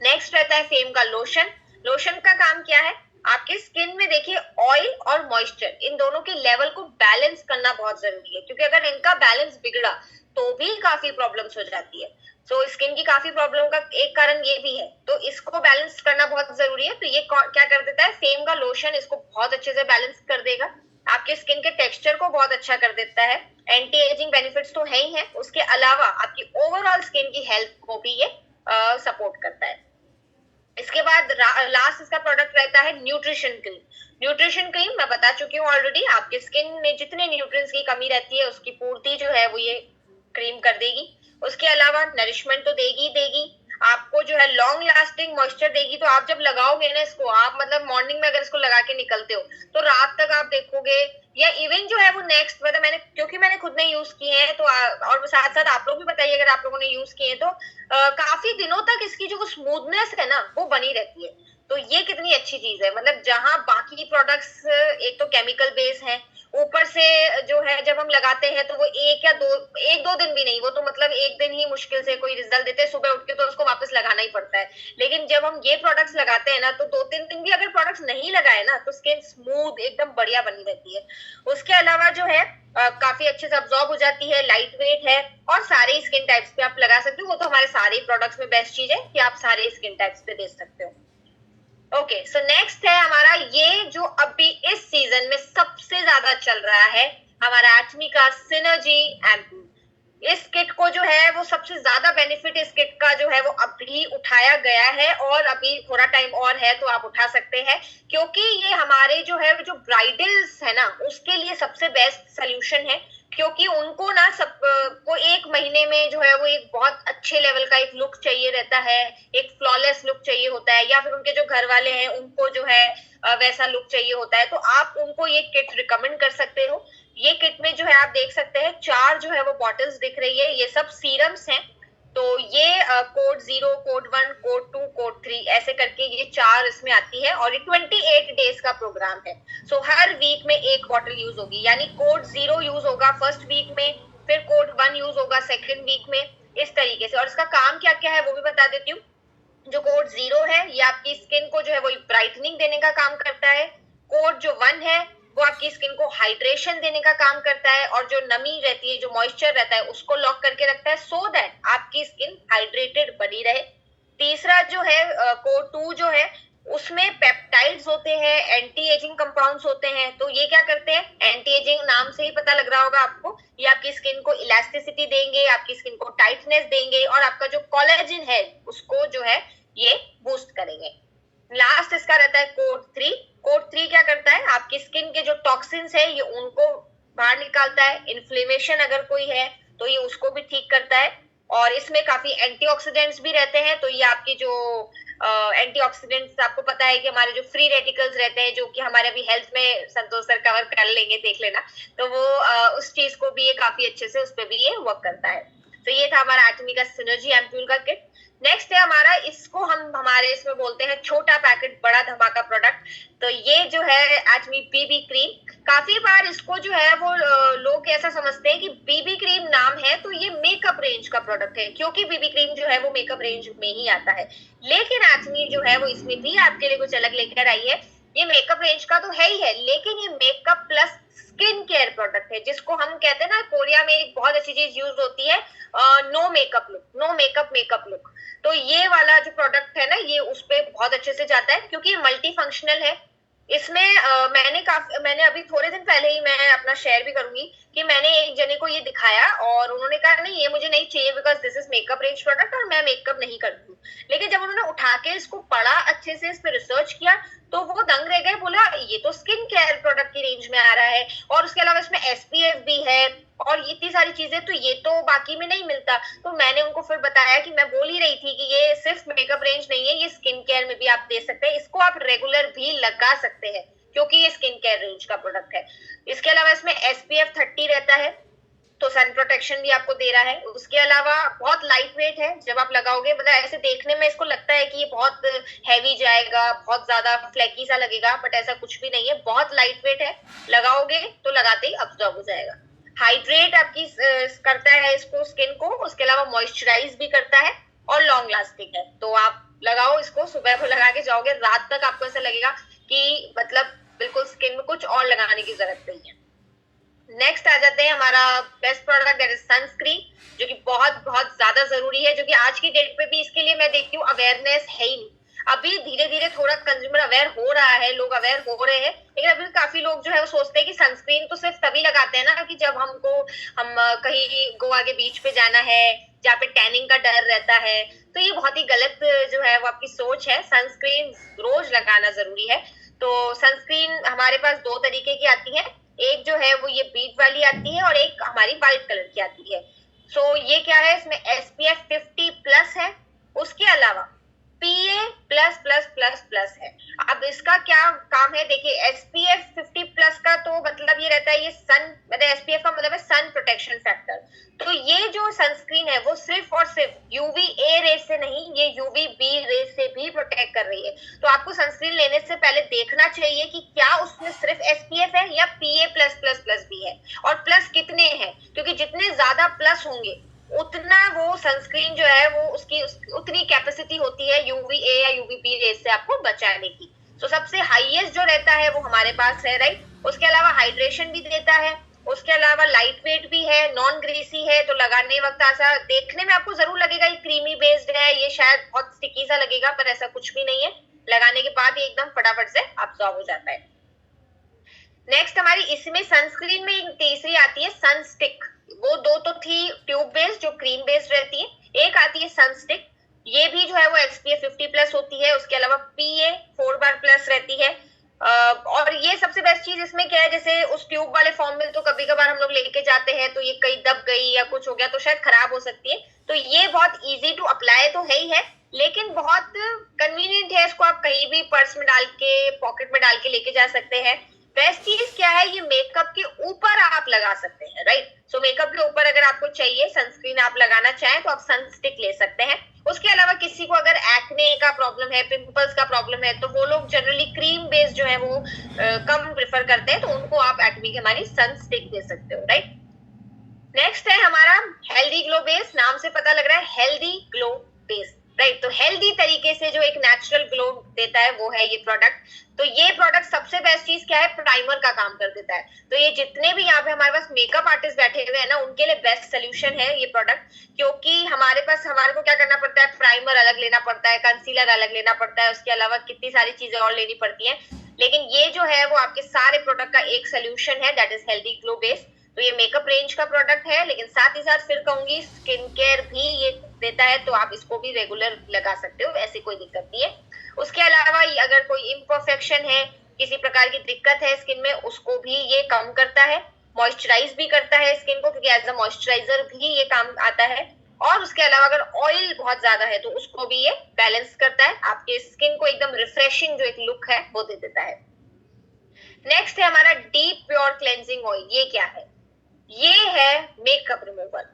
नेक्स्ट रहता है फेम का लोशन। लोशन का काम क्या है, आपके स्किन में देखिए ऑयल और मॉइस्चर इन दोनों के लेवल को बैलेंस करना बहुत जरूरी है, क्योंकि अगर इनका बैलेंस बिगड़ा तो भी काफी प्रॉब्लम्स हो जाती है। सो स्किन की काफी प्रॉब्लम का एक कारण ये भी है, तो इसको बैलेंस करना बहुत जरूरी है। तो ये क्या कर देता है, फेम का लोशन इसको बहुत अच्छे से बैलेंस कर देगा, आपके स्किन के टेक्सचर को बहुत अच्छा कर देता है। एंटी एजिंग बेनिफिट्स तो है ही है, उसके अलावा आपकी ओवरऑल स्किन की हेल्थ को भी ये सपोर्ट करता है। इसके बाद लास्ट इसका प्रोडक्ट रहता है न्यूट्रिशन क्रीम। न्यूट्रिशन क्रीम मैं बता चुकी हूँ ऑलरेडी, आपके स्किन में जितने न्यूट्रिएंट्स की कमी रहती है उसकी पूर्ति जो है वो ये क्रीम कर देगी। उसके अलावा नरिशमेंट तो देगी, आपको जो है लॉन्ग लास्टिंग मॉइस्चर देगी। तो आप जब लगाओगे ना इसको, आप मतलब मॉर्निंग में अगर इसको लगा के निकलते हो तो रात तक आप देखोगे, या इवन जो है वो नेक्स्ट, मतलब मैंने खुद ने यूज किए हैं, तो और साथ साथ आप लोग भी बताइए अगर आप लोगों ने यूज किए हैं तो काफी दिनों तक इसकी जो स्मूथनेस है ना वो बनी रहती है। तो ये कितनी अच्छी चीज है, मतलब जहां बाकी प्रोडक्ट्स एक तो केमिकल बेस है, ऊपर से जो है जब हम लगाते हैं तो वो एक दो दिन भी नहीं, वो तो मतलब एक दिन ही मुश्किल से कोई रिजल्ट देते हैं, सुबह उठ के तो उसको वापस लगाना ही पड़ता है। लेकिन जब हम ये प्रोडक्ट्स लगाते हैं ना तो 2-3 दिन भी अगर प्रोडक्ट्स नहीं लगाए ना तो स्किन स्मूथ एकदम बढ़िया बनी रहती है। उसके अलावा जो है काफी अच्छे से अब्सॉर्ब हो जाती है, लाइट वेट है, और सारे स्किन टाइप्स पे आप लगा सकते हो। वो तो हमारे सारे प्रोडक्ट्स में बेस्ट चीज है कि आप सारे स्किन टाइप्स पे दे सकते हो। ओके, सो नेक्स्ट है हमारा ये जो अभी इस सीजन में सबसे ज्यादा चल रहा है, हमारा एटमी का सिनर्जी एम्पूल। इस किट को जो है वो सबसे ज्यादा बेनिफिट इस किट का जो है वो अभी उठाया गया है, और अभी थोड़ा टाइम और है तो आप उठा सकते हैं, क्योंकि ये हमारे जो है जो ब्राइडल्स है ना उसके लिए सबसे बेस्ट सोल्यूशन है। क्योंकि उनको ना वो एक महीने में जो है वो एक बहुत अच्छे लेवल का एक लुक चाहिए रहता है, एक फ्लॉलेस लुक चाहिए होता है, या फिर उनके जो घर वाले हैं उनको जो है वैसा लुक चाहिए होता है, तो आप उनको ये किट रिकमेंड कर सकते हो। ये किट में जो है आप देख सकते हैं 4 जो है वो बॉटल्स दिख रही है, ये सब सीरम्स हैं। तो ये कोड 0, कोड 1, कोड 2, कोड 3 ऐसे करके ये 4 इसमें आती है, और ये 28 डेज का प्रोग्राम है। सो हर वीक में एक बॉटल यूज होगी, यानी कोड 0 यूज होगा फर्स्ट वीक में, फिर कोड 1 यूज होगा सेकेंड वीक में, इस तरीके से। और इसका काम क्या क्या है वो भी बता देती हूँ। जो कोड 0 है ये आपकी स्किन को जो है वो ब्राइटनिंग देने का काम करता है। कोड जो 1 है वो आपकी स्किन को हाइड्रेशन देने का काम करता है, और जो नमी रहती है, जो मॉइस्चर रहता है उसको लॉक करके रखता है, सो दैट आपकी स्किन हाइड्रेटेड बनी रहे। तीसरा जो है कोड 2 जो है उसमें पेप्टाइड्स होते हैं, एंटी एजिंग कंपाउंड्स होते हैं। तो ये क्या करते हैं, एंटी एजिंग नाम से ही पता लग रहा होगा आपको, ये आपकी स्किन को इलास्टिसिटी देंगे, आपकी स्किन को टाइटनेस देंगे, और आपका जो कोलेजन है उसको जो है ये बूस्ट करेंगे। लास्ट इसका रहता है कोड 3। कोड 3 क्या करता है, आपकी स्किन के जो टॉक्सिन्स है ये उनको बाहर निकालता है। इन्फ्लेमेशन अगर कोई है तो ये उसको भी ठीक करता है, और इसमें काफी एंटीऑक्सीडेंट्स भी रहते हैं। तो ये आपकी जो एंटीऑक्सीडेंट्स, आपको पता है कि हमारे जो फ्री रेडिकल्स रहते हैं, जो कि हमारे अभी हेल्थ में संतोष सर कवर कर लेंगे, देख लेना, तो वो उस चीज को भी ये काफी अच्छे से उस पर भी ये वर्क करता है। तो ये था हमारा एटमी का सिनर्जी एम्पूल का किट। नेक्स्ट है हमारा, इसको हम हमारे इसमें बोलते हैं छोटा पैकेट बड़ा धमाका प्रोडक्ट। तो ये जो है एटमी बीबी क्रीम। काफी बार इसको जो है वो लोग ऐसा समझते हैं कि बीबी क्रीम नाम है तो ये मेकअप रेंज का प्रोडक्ट है, क्योंकि बीबी क्रीम जो है वो मेकअप रेंज में ही आता है। लेकिन एटमी जो है वो इसमें भी आपके लिए कुछ अलग लेकर आई है। ये मेकअप रेंज का तो है ही है, लेकिन ये makeup plus skin care product है, जिसको हम कहते हैं ना, कोरिया में एक बहुत अच्छी चीज यूज होती है, no makeup look, no makeup makeup look. तो ये वाला जो प्रोडक्ट है ना ये उस पे बहुत अच्छे से जाता है, क्योंकि ये मल्टी फंक्शनल है। इसमें मैंने अभी थोड़े दिन पहले ही, मैं अपना शेयर भी करूंगी कि मैंने एक जने को ये दिखाया और उन्होंने कहा नहीं ये मुझे नहीं चाहिए, because this is makeup range product और मैं मेकअप नहीं करती हूँ। लेकिन जब उन्होंने उठा के इसको पढ़ा, अच्छे से इस पर रिसर्च किया, तो वो दंग रह गए, बोला ये तो स्किन केयर प्रोडक्ट की रेंज में आ रहा है, और उसके अलावा इसमें SPF भी है और इतनी सारी चीजें, तो ये तो बाकी में नहीं मिलता। तो मैंने उनको फिर बताया कि मैं बोल ही रही थी कि ये सिर्फ मेकअप रेंज नहीं है, ये स्किन केयर में भी आप दे सकते हैं, इसको आप रेगुलर भी लगा सकते हैं, क्योंकि ये स्किन केयर रेंज का प्रोडक्ट है। इसके अलावा इसमें SPF 30 रहता है, तो सन प्रोटेक्शन भी आपको दे रहा है। उसके अलावा बहुत लाइट वेट है, जब आप लगाओगे, मतलब ऐसे देखने में इसको लगता है कि ये बहुत हैवी जाएगा, बहुत ज्यादा फ्लैकी सा लगेगा, बट ऐसा कुछ भी नहीं है, बहुत लाइट वेट है। लगाओगे तो लगाते ही अब्सॉर्ब हो जाएगा। हाइड्रेट आपकी करता है इसको, स्किन को, उसके अलावा मॉइस्चराइज भी करता है और लॉन्ग लास्टिंग है। तो आप लगाओ इसको, सुबह को लगा के जाओगे, रात तक आपको ऐसा लगेगा कि मतलब बिल्कुल स्किन में कुछ और लगाने की जरूरत नहीं है। नेक्स्ट आ जाते हैं हमारा best product, that is sunscreen, जो कि बहुत बहुत ज्यादा जरूरी है, जो कि आज की डेट पे भी इसके लिए मैं देखती हूँ अवेयरनेस है ही नहीं। अभी धीरे धीरे थोड़ा कंज्यूमर अवेयर हो रहा है, लोग अवेयर हो रहे हैं, लेकिन अभी काफी लोग जो है वो सोचते हैं कि सनस्क्रीन तो सिर्फ तभी लगाते हैं ना कि जब हम कहीं गोवा के बीच पे जाना है, जहाँ पे टैनिंग का डर रहता है। तो ये बहुत ही गलत जो है वो आपकी सोच है। सनस्क्रीन रोज लगाना जरूरी है। तो सनस्क्रीन हमारे पास 2 तरीके की आती है, एक जो है वो ये बीट वाली आती है और एक हमारी व्हाइट कलर की आती है। सो ये क्या है, इसमें SPF 50+ है, उसके अलावा PA plus plus plus plus है। अब इसका क्या काम है, देखिए SPF 50 प्लस का तो मतलब ये रहता है, ये सन मतलब SPF का मतलब है सन प्रोटेक्शन फैक्टर। तो ये जो सनस्क्रीन है वो सिर्फ और सिर्फ UVA रेस से नहीं, ये UVB रेस से भी प्रोटेक्ट कर रही है। तो आपको सनस्क्रीन लेने से पहले देखना चाहिए कि क्या उसमें सिर्फ SPF है या PA प्लस प्लस प्लस भी है, और प्लस कितने हैं, क्योंकि जितने ज्यादा प्लस होंगे उतना वो सनस्क्रीन जो है वो उसकी उतनी कैपेसिटी होती है UVA या UVB रेस से आपको बचाने की। तो सबसे हाईएस्ट जो रहता है वो हमारे पास है, राइट। उसके अलावा हाइड्रेशन भी देता है, उसके अलावा लाइट वेट भी है, नॉन ग्रीसी है, तो लगाने वक्त ऐसा देखने में आपको जरूर लगेगा ये क्रीमी बेस्ड है, ये शायद बहुत स्टिकी सा लगेगा, पर ऐसा कुछ भी नहीं है। लगाने के बाद ये एकदम फटाफट से अब्सॉर्ब हो जाता है। नेक्स्ट हमारी इसमें सनस्क्रीन में एक तीसरी आती है सनस्टिक। वो दो तो थी ट्यूब बेस्ड जो क्रीम बेस्ड रहती है, एक आती है सनस्टिक, ये भी जो है वो SPF 50 प्लस होती है, उसके अलावा PA 4 बार प्लस रहती है। और ये सबसे बेस्ट चीज इसमें क्या है, जैसे उस ट्यूब वाले फॉर्म में तो कभी कभार हम लोग लेके जाते हैं तो ये कहीं दब गई या कुछ हो गया तो शायद खराब हो सकती है, तो ये बहुत इजी टू अप्लाई तो है ही है, लेकिन बहुत कन्वीनियंट है, इसको आप कहीं भी पर्स में डाल के पॉकेट में डाल के लेके जा सकते हैं। बेस्ट चीज क्या है, ये मेकअप के ऊपर आप लगा सकते हैं, राइट। सो मेकअप के ऊपर अगर आपको चाहिए सनस्क्रीन आप लगाना चाहें तो आप सनस्टिक ले सकते हैं। उसके अलावा किसी को अगर एक्ने का प्रॉब्लम है, पिंपल्स का प्रॉब्लम है, तो वो लोग जनरली क्रीम बेस्ड जो है वो कम प्रेफर करते हैं, तो उनको आप एटमी की हमारी सनस्टिक दे सकते हो, राइट। नेक्स्ट है हमारा हेल्दी ग्लो बेस, नाम से पता लग रहा है हेल्दी ग्लो बेस, राइट। तो हेल्दी तरीके से जो एक नेचुरल ग्लो देता है वो है ये प्रोडक्ट। तो ये प्रोडक्ट सबसे बेस्ट चीज क्या है, प्राइमर का काम कर देता है। तो ये जितने भी यहाँ पे हमारे पास मेकअप आर्टिस्ट बैठे हुए हैं ना, उनके लिए बेस्ट सोल्यूशन है ये प्रोडक्ट, क्योंकि हमारे को क्या करना पड़ता है, प्राइमर अलग लेना पड़ता है, कंसीलर अलग लेना पड़ता है, उसके अलावा कितनी सारी चीजें और लेनी पड़ती है, लेकिन ये जो है वो आपके सारे प्रोडक्ट का एक सोल्यूशन है, that is healthy glow base. तो ये मेकअप रेंज का प्रोडक्ट है, लेकिन साथ ही साथ फिर कहूंगी स्किन केयर भी ये देता है, तो आप इसको भी रेगुलर लगा सकते हो, ऐसी कोई दिक्कत नहीं है। उसके अलावा अगर कोई इम्परफेक्शन है, किसी प्रकार की दिक्कत है स्किन में, उसको भी ये कम करता है, मॉइस्चराइज भी करता है स्किन को, क्योंकि एज अ मॉइस्चराइजर भी ये काम आता है। और उसके अलावा अगर ऑयल बहुत ज्यादा है तो उसको भी ये बैलेंस करता है, आपके स्किन को एकदम रिफ्रेशिंग जो एक लुक है वो दे देता है। नेक्स्ट है हमारा डीप प्योर क्लेंजिंग ऑयल। ये क्या है, ये है मेकअप रिमूवल।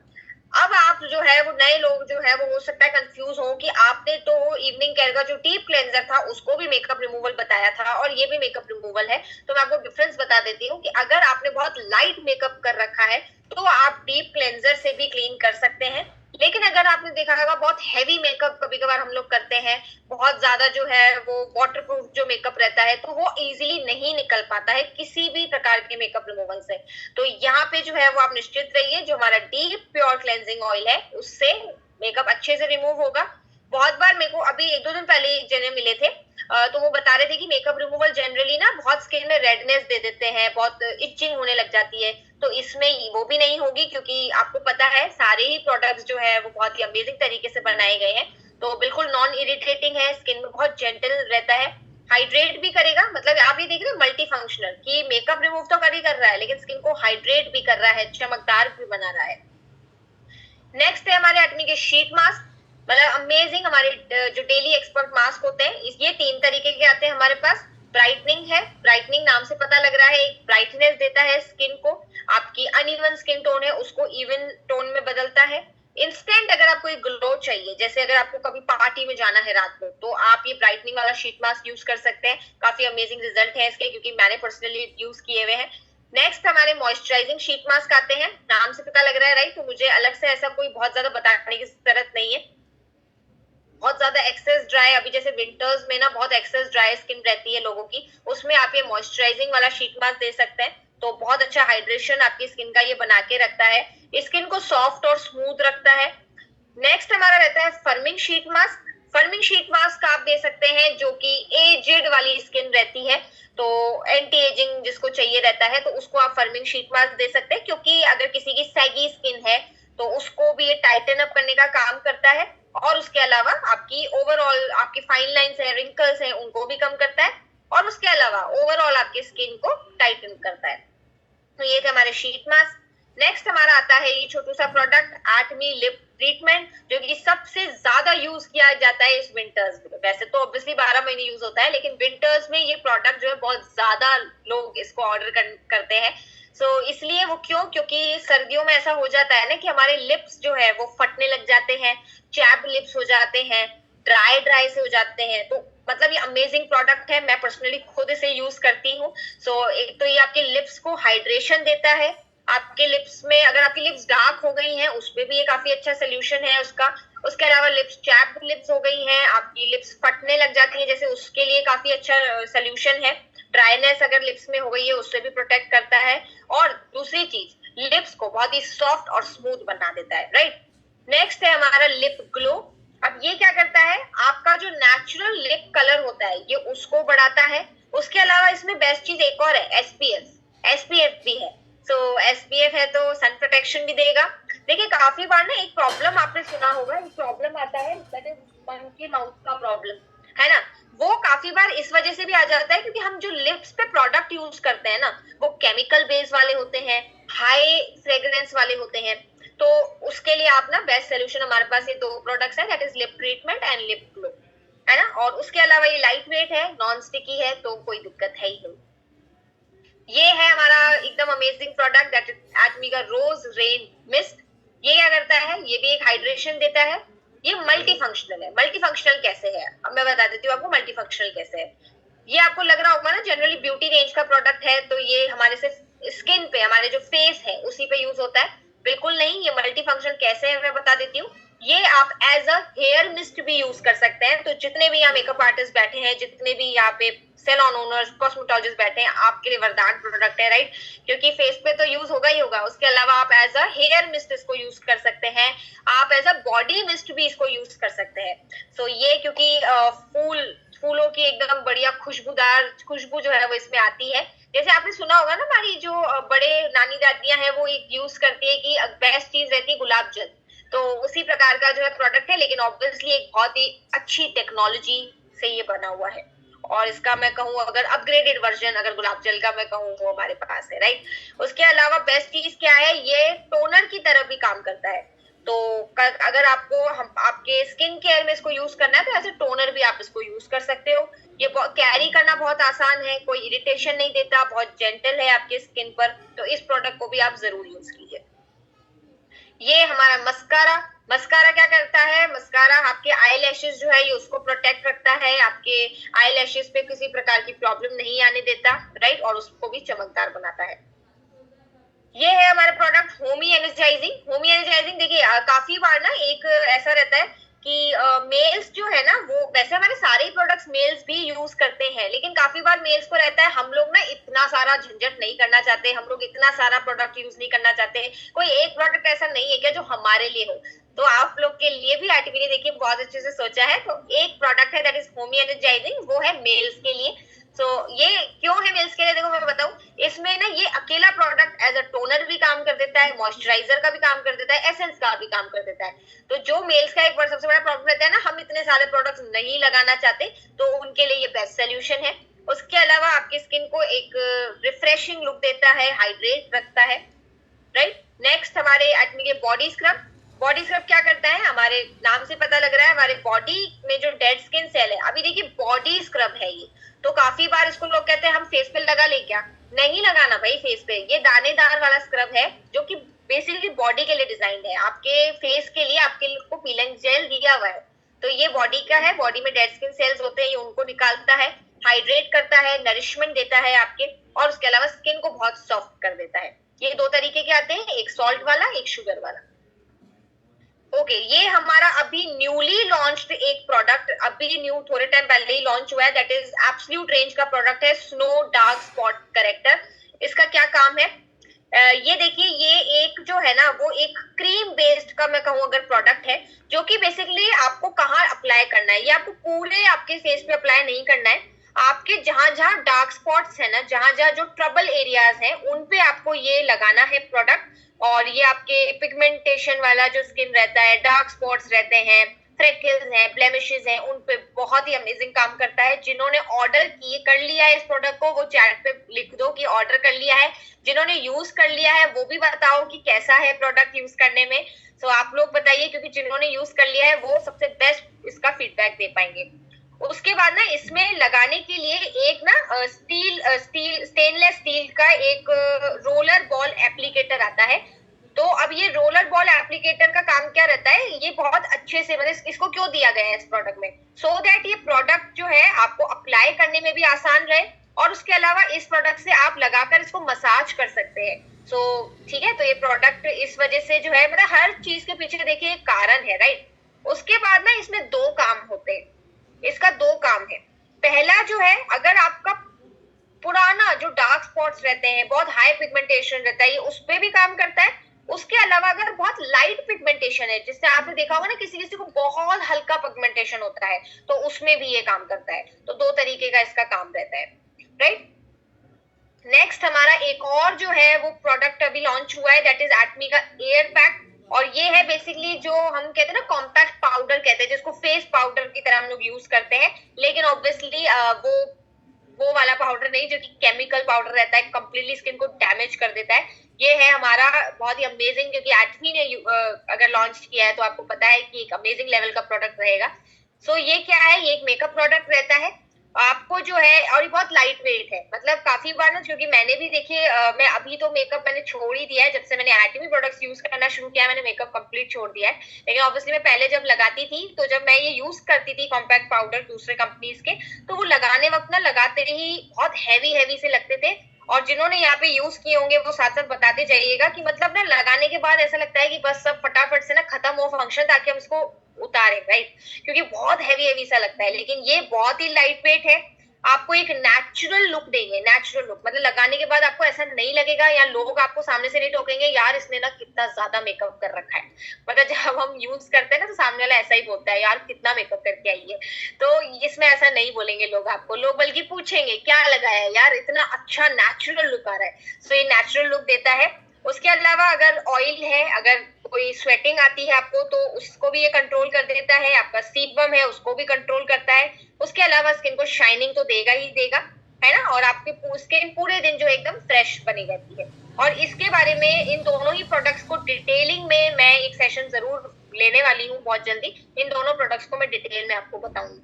अब आप जो है वो नए लोग जो है वो हो सकता है कंफ्यूज हो कि आपने तो इवनिंग केयर का जो डीप क्लेंजर था उसको भी मेकअप रिमूवल बताया था और ये भी मेकअप रिमूवल है। तो मैं आपको डिफरेंस बता देती हूँ कि अगर आपने बहुत लाइट मेकअप कर रखा है तो आप डीप क्लेंजर से भी क्लीन कर सकते हैं, लेकिन अगर आपने देखा होगा बहुत हैवी मेकअप कभी कभार हम लोग करते हैं, बहुत ज्यादा जो है वो वाटरप्रूफ जो मेकअप रहता है, तो वो इजीली नहीं निकल पाता है किसी भी प्रकार के मेकअप रिमूवल से। तो यहाँ पे जो है वो आप निश्चित रहिए, जो हमारा डीप प्योर क्लेंजिंग ऑयल है उससे मेकअप अच्छे से रिमूव होगा। बहुत बार मेरे को अभी 1-2 दिन पहले एक जने मिले थे, तो वो बता रहे थे कि मेकअप रिमूवल जनरली ना बहुत स्किन में रेडनेस दे देते हैं, बहुत इचिंग होने लग जाती है, तो इसमें वो भी नहीं होगी, क्योंकि आपको पता है सारे ही प्रोडक्ट्स जो है वो बहुत ही अमेजिंग तरीके से बनाए गए हैं। तो बिल्कुल नॉन इरिटेटिंग है, स्किन में बहुत जेंटल रहता है, हाइड्रेट भी करेगा। मतलब आप ये देख रहे हो मल्टी फंक्शनल कि मेकअप रिमूव तो कर रहा है लेकिन स्किन को हाइड्रेट भी कर रहा है, चमकदार भी बना रहा है। नेक्स्ट है हमारे एटमी के शीट मास्क। मतलब अमेजिंग, हमारे जो डेली एक्सपर्ट मास्क होते हैं ये 3 तरीके के आते हैं हमारे पास। ब्राइटनिंग है, ब्राइटनिंग नाम से पता लग रहा है एक ब्राइटनेस देता है स्किन को, आपकी अनइवन स्किन टोन है उसको इवन टोन में बदलता है। इंस्टेंट अगर आपको एक ग्लो चाहिए, जैसे अगर आपको कभी पार्टी में जाना है रात को, तो आप ये ब्राइटनिंग वाला शीट मास्क यूज कर सकते हैं। काफी अमेजिंग रिजल्ट है इसके, क्योंकि मैंने पर्सनली यूज किए हुए हैं। नेक्स्ट हमारे मॉइस्चराइजिंग शीट मास्क आते हैं, नाम से पता लग रहा है राइट, तो मुझे अलग से ऐसा कोई बहुत ज्यादा बताने की जरूरत नहीं है। बहुत ज्यादा एक्सेस ड्राई, अभी जैसे विंटर्स में ना बहुत एक्सेस ड्राई स्किन रहती है लोगों की, उसमें आप ये मॉइस्चराइजिंग वाला शीट मास्क दे सकते हैं, तो बहुत अच्छा हाइड्रेशन आपकी स्किन का ये बना के रखता है, स्किन को सॉफ्ट और स्मूथ रखता है। नेक्स्ट हमारा रहता है forming sheet mask. Forming sheet mask आप दे सकते हैं जो कि एजेड वाली स्किन रहती है, तो एंटी एजिंग जिसको चाहिए रहता है तो उसको आप फर्मिंग शीट मास्क दे सकते हैं, क्योंकि अगर किसी की सैगी स्किन है तो उसको भी ये टाइटन अप करने का काम करता है, और उसके अलावा आपकी ओवरऑल आपकी फाइन लाइंस है, रिंकल्स हैं, उनको भी कम करता है, और उसके अलावा ओवरऑल आपकी स्किन को टाइटन करता है। तो ये थे हमारे शीट मास्क। नेक्स्ट हमारा आता है ये छोटू सा प्रोडक्ट एटमी लिप ट्रीटमेंट जो कि सबसे ज्यादा यूज किया जाता है इस विंटर्स में। वैसे तो ऑब्वियसली 12 महीने यूज होता है, लेकिन विंटर्स में ये प्रोडक्ट जो है बहुत ज्यादा लोग इसको ऑर्डर करते हैं। इसलिए वो क्योंकि सर्दियों में ऐसा हो जाता है ना कि हमारे लिप्स जो है वो फटने लग जाते हैं, चैप लिप्स हो जाते हैं, ड्राई से हो जाते हैं। तो मतलब ये अमेजिंग प्रोडक्ट है, मैं पर्सनली खुद इसे यूज करती हूँ। एक तो ये आपके लिप्स को हाइड्रेशन देता है, आपके लिप्स में अगर आपकी लिप्स डार्क हो गई हैं उसपे भी ये काफी अच्छा सोल्यूशन है उसका। उसके अलावा लिप्स चैप लिप्स हो गई हैं, आपकी लिप्स फटने लग जाती है जैसे, उसके लिए काफी अच्छा सोल्यूशन है। ड्राइनेस अगर लिप्स में हो गई है उससे भी प्रोटेक्ट करता है। और दूसरी चीज, लिप्स को बहुत ही सॉफ्ट और स्मूथ बना देता है, राइट। नेक्स्ट है हमारा लिप ग्लो। अब ये क्या करता है, आपका जो नेचुरल लिप कलर होता है ये उसको बढ़ाता है। उसके अलावा इसमें बेस्ट चीज एक और है, एसपीएफ भी है। एसपीएफ है तो सन प्रोटेक्शन भी देगा। देखिए काफी बार ना एक प्रॉब्लम आपने सुना होगा, एक प्रॉब्लम आता है दैट इज मंकी माउथ का प्रॉब्लम, है ना। वो काफी बार इस वजह से भी आ जाता है क्योंकि हम जो लिप्स पे प्रोडक्ट यूज करते हैं ना वो केमिकल बेस वाले होते हैं, हाई फ्रेग्रेंस वाले होते हैं। तो उसके लिए आप ना बेस्ट सोल्यूशन, हमारे पास ये 2 प्रोडक्ट्स है, that is lip treatment and lip glow, है ना। और उसके अलावा ये लाइट वेट है, नॉन स्टिकी है, तो कोई दिक्कत है ही नहीं। ये है हमारा एकदम अमेजिंग प्रोडक्ट दैट इज एटमी का रोज रेन मिस्ट। ये क्या करता है, ये भी एक हाइड्रेशन देता है। ये मल्टी फंक्शनल है। मल्टी फंक्शनल कैसे है, अब मैं बता देती हूँ आपको मल्टी फंक्शनल कैसे है। ये आपको लग रहा होगा ना जनरली ब्यूटी रेंज का प्रोडक्ट है तो ये हमारे सिर्फ स्किन पे, हमारे जो फेस है उसी पे यूज होता है, बिल्कुल नहीं। ये मल्टी फंक्शनल कैसे है मैं बता देती हूँ। ये आप एज अ हेयर मिस्ट भी यूज कर सकते हैं। तो जितने भी यहाँ मेकअप आर्टिस्ट बैठे हैं, जितने भी यहाँ पे सैलून ओनर्स, कॉस्मेटोलॉजिस्ट बैठे हैं, आपके लिए वरदान प्रोडक्ट है, राइट। क्योंकि फेस पे तो यूज होगा ही होगा, उसके अलावा आप एज अ हेयर मिस्ट इसको यूज कर सकते हैं, आप एज अ बॉडी मिस्ट भी इसको यूज कर सकते हैं। ये क्योंकि फूलों की एकदम बढ़िया खुशबू जो है वो इसमें आती है। जैसे आपने सुना होगा ना, हमारी जो बड़े नानी दादियां हैं वो एक यूज करती है कि बेस्ट चीज रहती है गुलाब जल, तो उसी प्रकार का जो है प्रोडक्ट है, लेकिन ऑब्वियसली एक बहुत ही अच्छी टेक्नोलॉजी से ये बना हुआ है। और इसका मैं कहूँ अगर अपग्रेडेड वर्जन अगर गुलाब जल का मैं कहूँ वो हमारे पास है, राइट। उसके अलावा बेस्ट चीज क्या है, ये टोनर की तरह भी काम करता है। तो अगर आपको आपके स्किन केयर में इसको यूज करना है तो ऐसे टोनर भी आप इसको यूज कर सकते हो। ये कैरी करना बहुत आसान है, कोई इरिटेशन नहीं देता, बहुत जेंटल है आपके स्किन पर। तो इस प्रोडक्ट को भी आप जरूर यूज कीजिए। ये हमारा मस्कारा क्या करता है, मस्कारा आपके आई लैशेज जो है ये उसको प्रोटेक्ट रखता है, आपके आई लैशेज पे किसी प्रकार की प्रॉब्लम नहीं आने देता, राइट, और उसको भी चमकदार बनाता है। ये है हमारे प्रोडक्ट होमी एनर्जाइजिंग। देखिए काफी बार ना एक ऐसा रहता है कि मेल्स जो है ना, वो वैसे हमारे सारे प्रोडक्ट्स मेल्स भी यूज करते हैं, लेकिन काफी बार मेल्स को रहता है हम लोग ना इतना सारा झंझट नहीं करना चाहते, हम लोग इतना सारा प्रोडक्ट यूज नहीं करना चाहते। कोई एक प्रोडक्ट ऐसा नहीं है क्या जो हमारे लिए हो, तो आप लोग के लिए भी आरटीवी ने देखिए बहुत अच्छे से सोचा है। तो एक प्रोडक्ट है दैट इज होमी एनर्जाइजिंग, वो है मेल्स के लिए। ये क्यों है मेल्स के लिए, देखो मैं बताऊं, इसमें ना ये अकेला प्रोडक्ट एज अ टोनर भी काम कर देता है, मॉइस्चराइजर का भी काम कर देता है, एसेंस का भी काम कर देता है। तो जो मेल्स का एक बार सबसे बड़ा प्रॉब्लम रहता है ना, हम इतने सारे प्रोडक्ट्स नहीं लगाना चाहते, तो उनके लिए ये बेस्ट सोल्यूशन है। उसके अलावा आपकी स्किन को एक रिफ्रेशिंग लुक देता है, हाइड्रेट रखता है, राइट। नेक्स्ट हमारे एटमी के बॉडी स्क्रब क्या करता है, हमारे नाम से पता लग रहा है हमारे बॉडी में जो डेड स्किन सेल है, अभी देखिए बॉडी स्क्रब है ये। तो काफी बार इसको लोग कहते हैं हम फेस पे लगा ले, क्या नहीं लगाना भाई फेस पे। ये दानेदार वाला स्क्रब है जो कि बेसिकली बॉडी के लिए डिजाइन है, आपके फेस के लिए आपके को पीलिंग जेल दिया हुआ है। तो ये बॉडी का है, बॉडी में डेड स्किन सेल्स होते हैं, ये उनको निकालता है, हाइड्रेट करता है, नरिशमेंट देता है आपके, और उसके अलावा स्किन को बहुत सॉफ्ट कर देता है। ये 2 तरीके के आते हैं, एक सॉल्ट वाला, एक शुगर वाला। ओके, ये हमारा अभी न्यूली लॉन्च्ड एक प्रोडक्ट, अभी न्यू थोड़े टाइम पहले ही लॉन्च हुआ है, दैट इज एब्सोल्यूट रेंज का प्रोडक्ट है, स्नो डार्क स्पॉट करेक्टर। इसका क्या काम है, ये देखिए, ये एक जो है ना वो एक क्रीम बेस्ड का मैं कहूँ अगर प्रोडक्ट है, जो कि बेसिकली आपको कहाँ अप्लाई करना है, ये आपको पूरे आपके फेस पे अप्लाई नहीं करना है, आपके जहां जहां डार्क स्पॉट्स है ना, जहां जहां जो ट्रबल एरियाज हैं उन पे आपको ये लगाना है प्रोडक्ट। और ये आपके पिगमेंटेशन वाला जो स्किन रहता है, डार्क स्पॉट्स रहते हैं, फ्रेकल्स हैं, ब्लेमिशेस हैं, उन पे बहुत ही अमेजिंग काम करता है। जिन्होंने ऑर्डर कर लिया है इस प्रोडक्ट को, वो चैट पे लिख दो कि ऑर्डर कर लिया है। जिन्होंने यूज कर लिया है वो भी बताओ कि कैसा है प्रोडक्ट यूज करने में। सो आप लोग बताइए, क्योंकि जिन्होंने यूज कर लिया है वो सबसे बेस्ट इसका फीडबैक दे पाएंगे। उसके बाद ना इसमें लगाने के लिए एक ना स्टेनलेस स्टील का एक रोलर बॉल एप्लीकेटर आता है। तो अब ये रोलर बॉल एप्लीकेटर का काम क्या रहता है, ये बहुत अच्छे से मतलब इसको क्यों दिया गया है इस प्रोडक्ट में, सो दैट ये प्रोडक्ट जो है आपको अप्लाई करने में भी आसान रहे, और उसके अलावा इस प्रोडक्ट से आप लगाकर इसको मसाज कर सकते हैं। सो ठीक है, तो ये प्रोडक्ट इस वजह से जो है मतलब हर चीज के पीछे देखिए एक कारण है, राइट। उसके बाद ना इसमें दो काम होते हैं, इसका दो काम है। पहला जो है, अगर आपका पुराना जो डार्क स्पॉट्स रहते हैं, बहुत हाई पिगमेंटेशन रहता है, ये उस पे भी काम करता है। उसके अलावा अगर बहुत लाइट पिगमेंटेशन है, जिससे आपने देखा होगा ना किसी किसी को बहुत हल्का पिगमेंटेशन होता है, तो उसमें भी ये काम करता है। तो दो तरीके का इसका काम रहता है, राइट। नेक्स्ट हमारा एक और जो है वो प्रोडक्ट अभी लॉन्च हुआ है, दैट इज एटमी का एयर पैक। और ये है बेसिकली जो हम कहते हैं ना कॉम्पैक्ट पाउडर कहते हैं, जिसको फेस पाउडर की तरह हम लोग यूज करते हैं, लेकिन ऑब्वियसली वो वाला पाउडर नहीं जो कि केमिकल पाउडर रहता है, कंप्लीटली स्किन को डैमेज कर देता है। ये है हमारा बहुत ही अमेजिंग, क्योंकि एटमी ने अगर लॉन्च किया है तो आपको पता है कि एक अमेजिंग लेवल का प्रोडक्ट रहेगा। सो ये क्या है, ये एक मेकअप प्रोडक्ट रहता है आपको जो है, और ये बहुत लाइट वेट है। मतलब काफी बार ना, क्योंकि मैंने भी देखिए मैं अभी तो मेकअप मैंने छोड़ ही दिया है, जब से मैंने एटमी प्रोडक्ट्स यूज करना शुरू किया मैंने मेकअप कंप्लीट छोड़ दिया है। लेकिन ऑब्वियसली मैं पहले जब लगाती थी, तो जब मैं ये यूज करती थी कॉम्पैक्ट पाउडर दूसरे कंपनीज के, तो वो लगाने वक्त ना लगाते ही बहुत हैवी से लगते थे। और जिन्होंने यहाँ पे यूज किए होंगे वो साथ साथ बताते जाइएगा कि मतलब ना लगाने के बाद ऐसा लगता है कि बस सब फटाफट से ना खत्म हो फंक्शन, ताकि हम इसको उतारे, राइट, क्योंकि बहुत हैवी सा लगता है। लेकिन ये बहुत ही लाइट वेट है, आपको एक नेचुरल लुक देंगे। नेचुरल लुक मतलब लगाने के बाद आपको ऐसा नहीं लगेगा, या लोग आपको सामने से नहीं टोकेंगे यार इसने ना कितना ज्यादा मेकअप कर रखा है। मतलब जब हम यूज करते हैं ना तो सामने वाला ऐसा ही बोलता है यार कितना मेकअप करके आई है। तो इसमें ऐसा नहीं बोलेंगे लोग आपको, लोग बल्कि पूछेंगे क्या लगाया है यार, इतना अच्छा नेचुरल लुक आ रहा है। सो ये नेचुरल लुक देता है। उसके अलावा अगर ऑयल है, अगर कोई स्वेटिंग आती है आपको, तो उसको भी ये कंट्रोल कर देता है। आपका सीबम है उसको भी कंट्रोल करता है। उसके अलावा स्किन को शाइनिंग तो देगा ही देगा, है ना, और आपकी स्किन पूरे दिन जो एकदम फ्रेश बनी रहती है। और इसके बारे में इन दोनों ही प्रोडक्ट्स को डिटेलिंग में मैं एक सेशन जरूर लेने वाली हूँ बहुत जल्दी। इन दोनों प्रोडक्ट्स को मैं डिटेल में आपको बताऊंगी।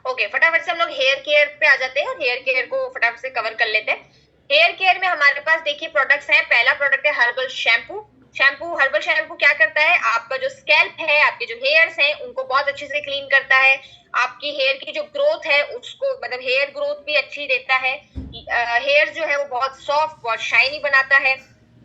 ओके, फटाफट से हम लोग हेयर केयर पे आ जाते हैं और हेयर केयर को फटाफट से कवर कर लेते हैं। हेयर केयर में हमारे पास देखिए प्रोडक्ट्स हैं। पहला प्रोडक्ट है हर्बल शैम्पू। हर्बल शैम्पू क्या करता है, आपका जो स्कैल्प है, आपके जो हेयर्स हैं उनको बहुत अच्छे से क्लीन करता है। आपकी हेयर की जो ग्रोथ है उसको मतलब हेयर ग्रोथ भी अच्छी देता है। हेयर जो है वो बहुत सॉफ्ट, बहुत शाइनी बनाता है।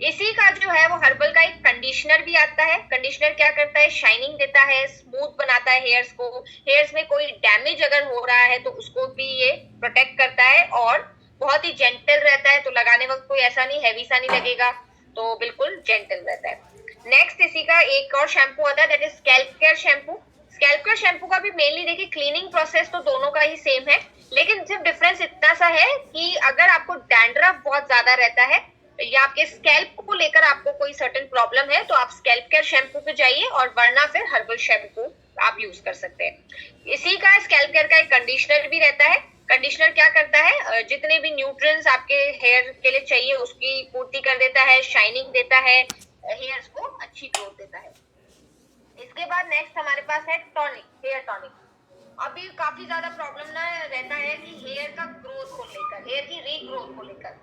इसी का जो है वो हर्बल का एक कंडीशनर भी आता है। कंडीशनर क्या करता है, शाइनिंग देता है, स्मूथ बनाता है हेयर्स को। हेयर्स में कोई डैमेज अगर हो रहा है तो उसको भी ये प्रोटेक्ट करता है, और बहुत ही जेंटल रहता है। तो लगाने वक्त कोई ऐसा नहीं हैवी सा नहीं लगेगा, तो बिल्कुल जेंटल रहता है। नेक्स्ट इसी का एक और शैम्पू आता है, that is scalp care shampoo. Scalp care shampoo का भी मेनली देखिए क्लीनिंग प्रोसेस तो दोनों का ही सेम है, लेकिन सिर्फ डिफरेंस इतना सा है कि अगर आपको डैंड्रफ बहुत ज्यादा रहता है या आपके स्कैल्प को लेकर आपको कोई सर्टेन प्रॉब्लम है, तो आप स्कैल्प केयर शैम्पू पे जाइए, और वरना फिर हर्बल शैम्पू आप यूज कर सकते हैं। इसी का स्कैल्प केयर का एक कंडीशनर भी रहता है। कंडीशनर क्या करता है, जितने भी न्यूट्रिएंट्स आपके हेयर के लिए चाहिए उसकी पूर्ति कर देता है, शाइनिंग देता है, हेयर्स को अच्छी ग्रोथ देता है। इसके बाद नेक्स्ट हमारे पास है टॉनिक, हेयर टॉनिक। अभी काफी ज्यादा प्रॉब्लम ना रहता है कि हेयर का ग्रोथ को लेकर, हेयर की रीग्रोथ को लेकर,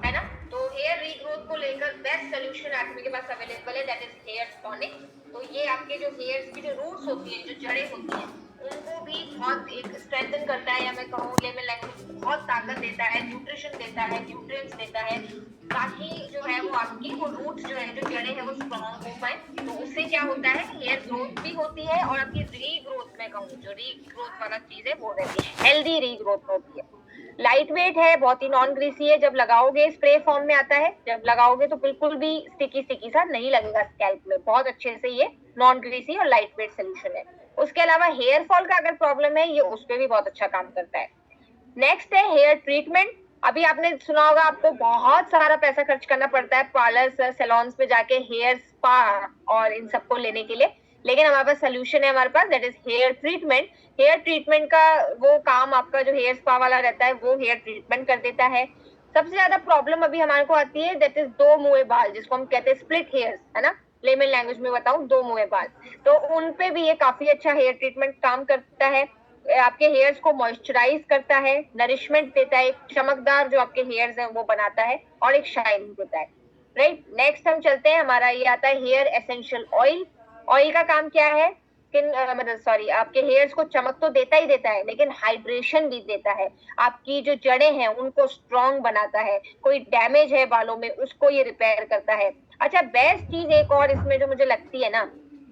है ना। तो हेयर रीग्रोथ को लेकर बेस्ट सोल्यूशन आपके पास अवेलेबल है, दैट इज हेयर टॉनिक। तो ये आपके जो हेयर्स की जो रूट्स होती है, जो जड़ें होती हैं, उनको भी बहुत एक स्ट्रेंथन करता है, या मैं कहूँ लेमन लैंग्वेज बहुत ताकत देता है, न्यूट्रिशन देता है, न्यूट्रिएंट्स देता है, ताकि जो है वो आपकी वो रूट्स जो है, जो जड़ें हैं वो स्ट्रॉन्ग हो पाए। तो उससे क्या होता है, हेयर ग्रोथ भी होती है, और आपकी रीग्रोथ, मैं कहूँ जो रीग्रोथ वाला चीज है वो रहती है, हेल्दी रीग्रोथ होती है। लाइट वेट है, बहुत ही नॉन ग्रीसी है। जब लगाओगे स्प्रे फॉर्म में आता है, जब लगाओगे तो बिल्कुल भी स्टिकी सा नहीं लगेगा स्कैल्प में। बहुत अच्छे से ये नॉन ग्रीसी और लाइट वेट सोल्यूशन है। उसके अलावा हेयर फॉल का अगर प्रॉब्लम है, ये उस पर भी बहुत अच्छा काम करता है। नेक्स्ट है हेयर ट्रीटमेंट। अभी आपने सुना होगा आपको बहुत सारा पैसा खर्च करना पड़ता है पार्लर सैलून्स पे जाके हेयर स्पा और इन सबको लेने के लिए, लेकिन हमारे पास सोल्यूशन है, हमारे पास that is hair treatment. Hair treatment का वो काम आपका जो हेयर स्पा वाला रहता है वो हेयर ट्रीटमेंट कर देता है। सबसे ज्यादा प्रॉब्लम अभी हमारे को आती है दैट इज दो मुंहे बाल, जिसको हम कहते हैं स्प्लिट हेयर्स, है ना, लेमन लैंग्वेज में बताऊं दो मुंहे बाल। तो उन पे भी ये काफी अच्छा हेयर ट्रीटमेंट काम करता है, आपके हेयर्स को मॉइस्चराइज करता है, नरिशमेंट देता है, एक चमकदार जो आपके हेयर्स हैं वो बनाता है और एक शाइनिंग देता है, राइट। नेक्स्ट हम चलते हैं, हमारा ये आता है हेयर एसेंशियल ऑयल। ऑयल का काम क्या है, मतलब सॉरी, आपके हेयर्स को चमक तो देता ही देता है लेकिन हाइड्रेशन भी देता है, आपकी जो जड़ें हैं उनको स्ट्रॉन्ग बनाता है, कोई डैमेज है बालों में उसको ये रिपेयर करता है। अच्छा, बेस्ट चीज एक और इसमें जो मुझे लगती है ना,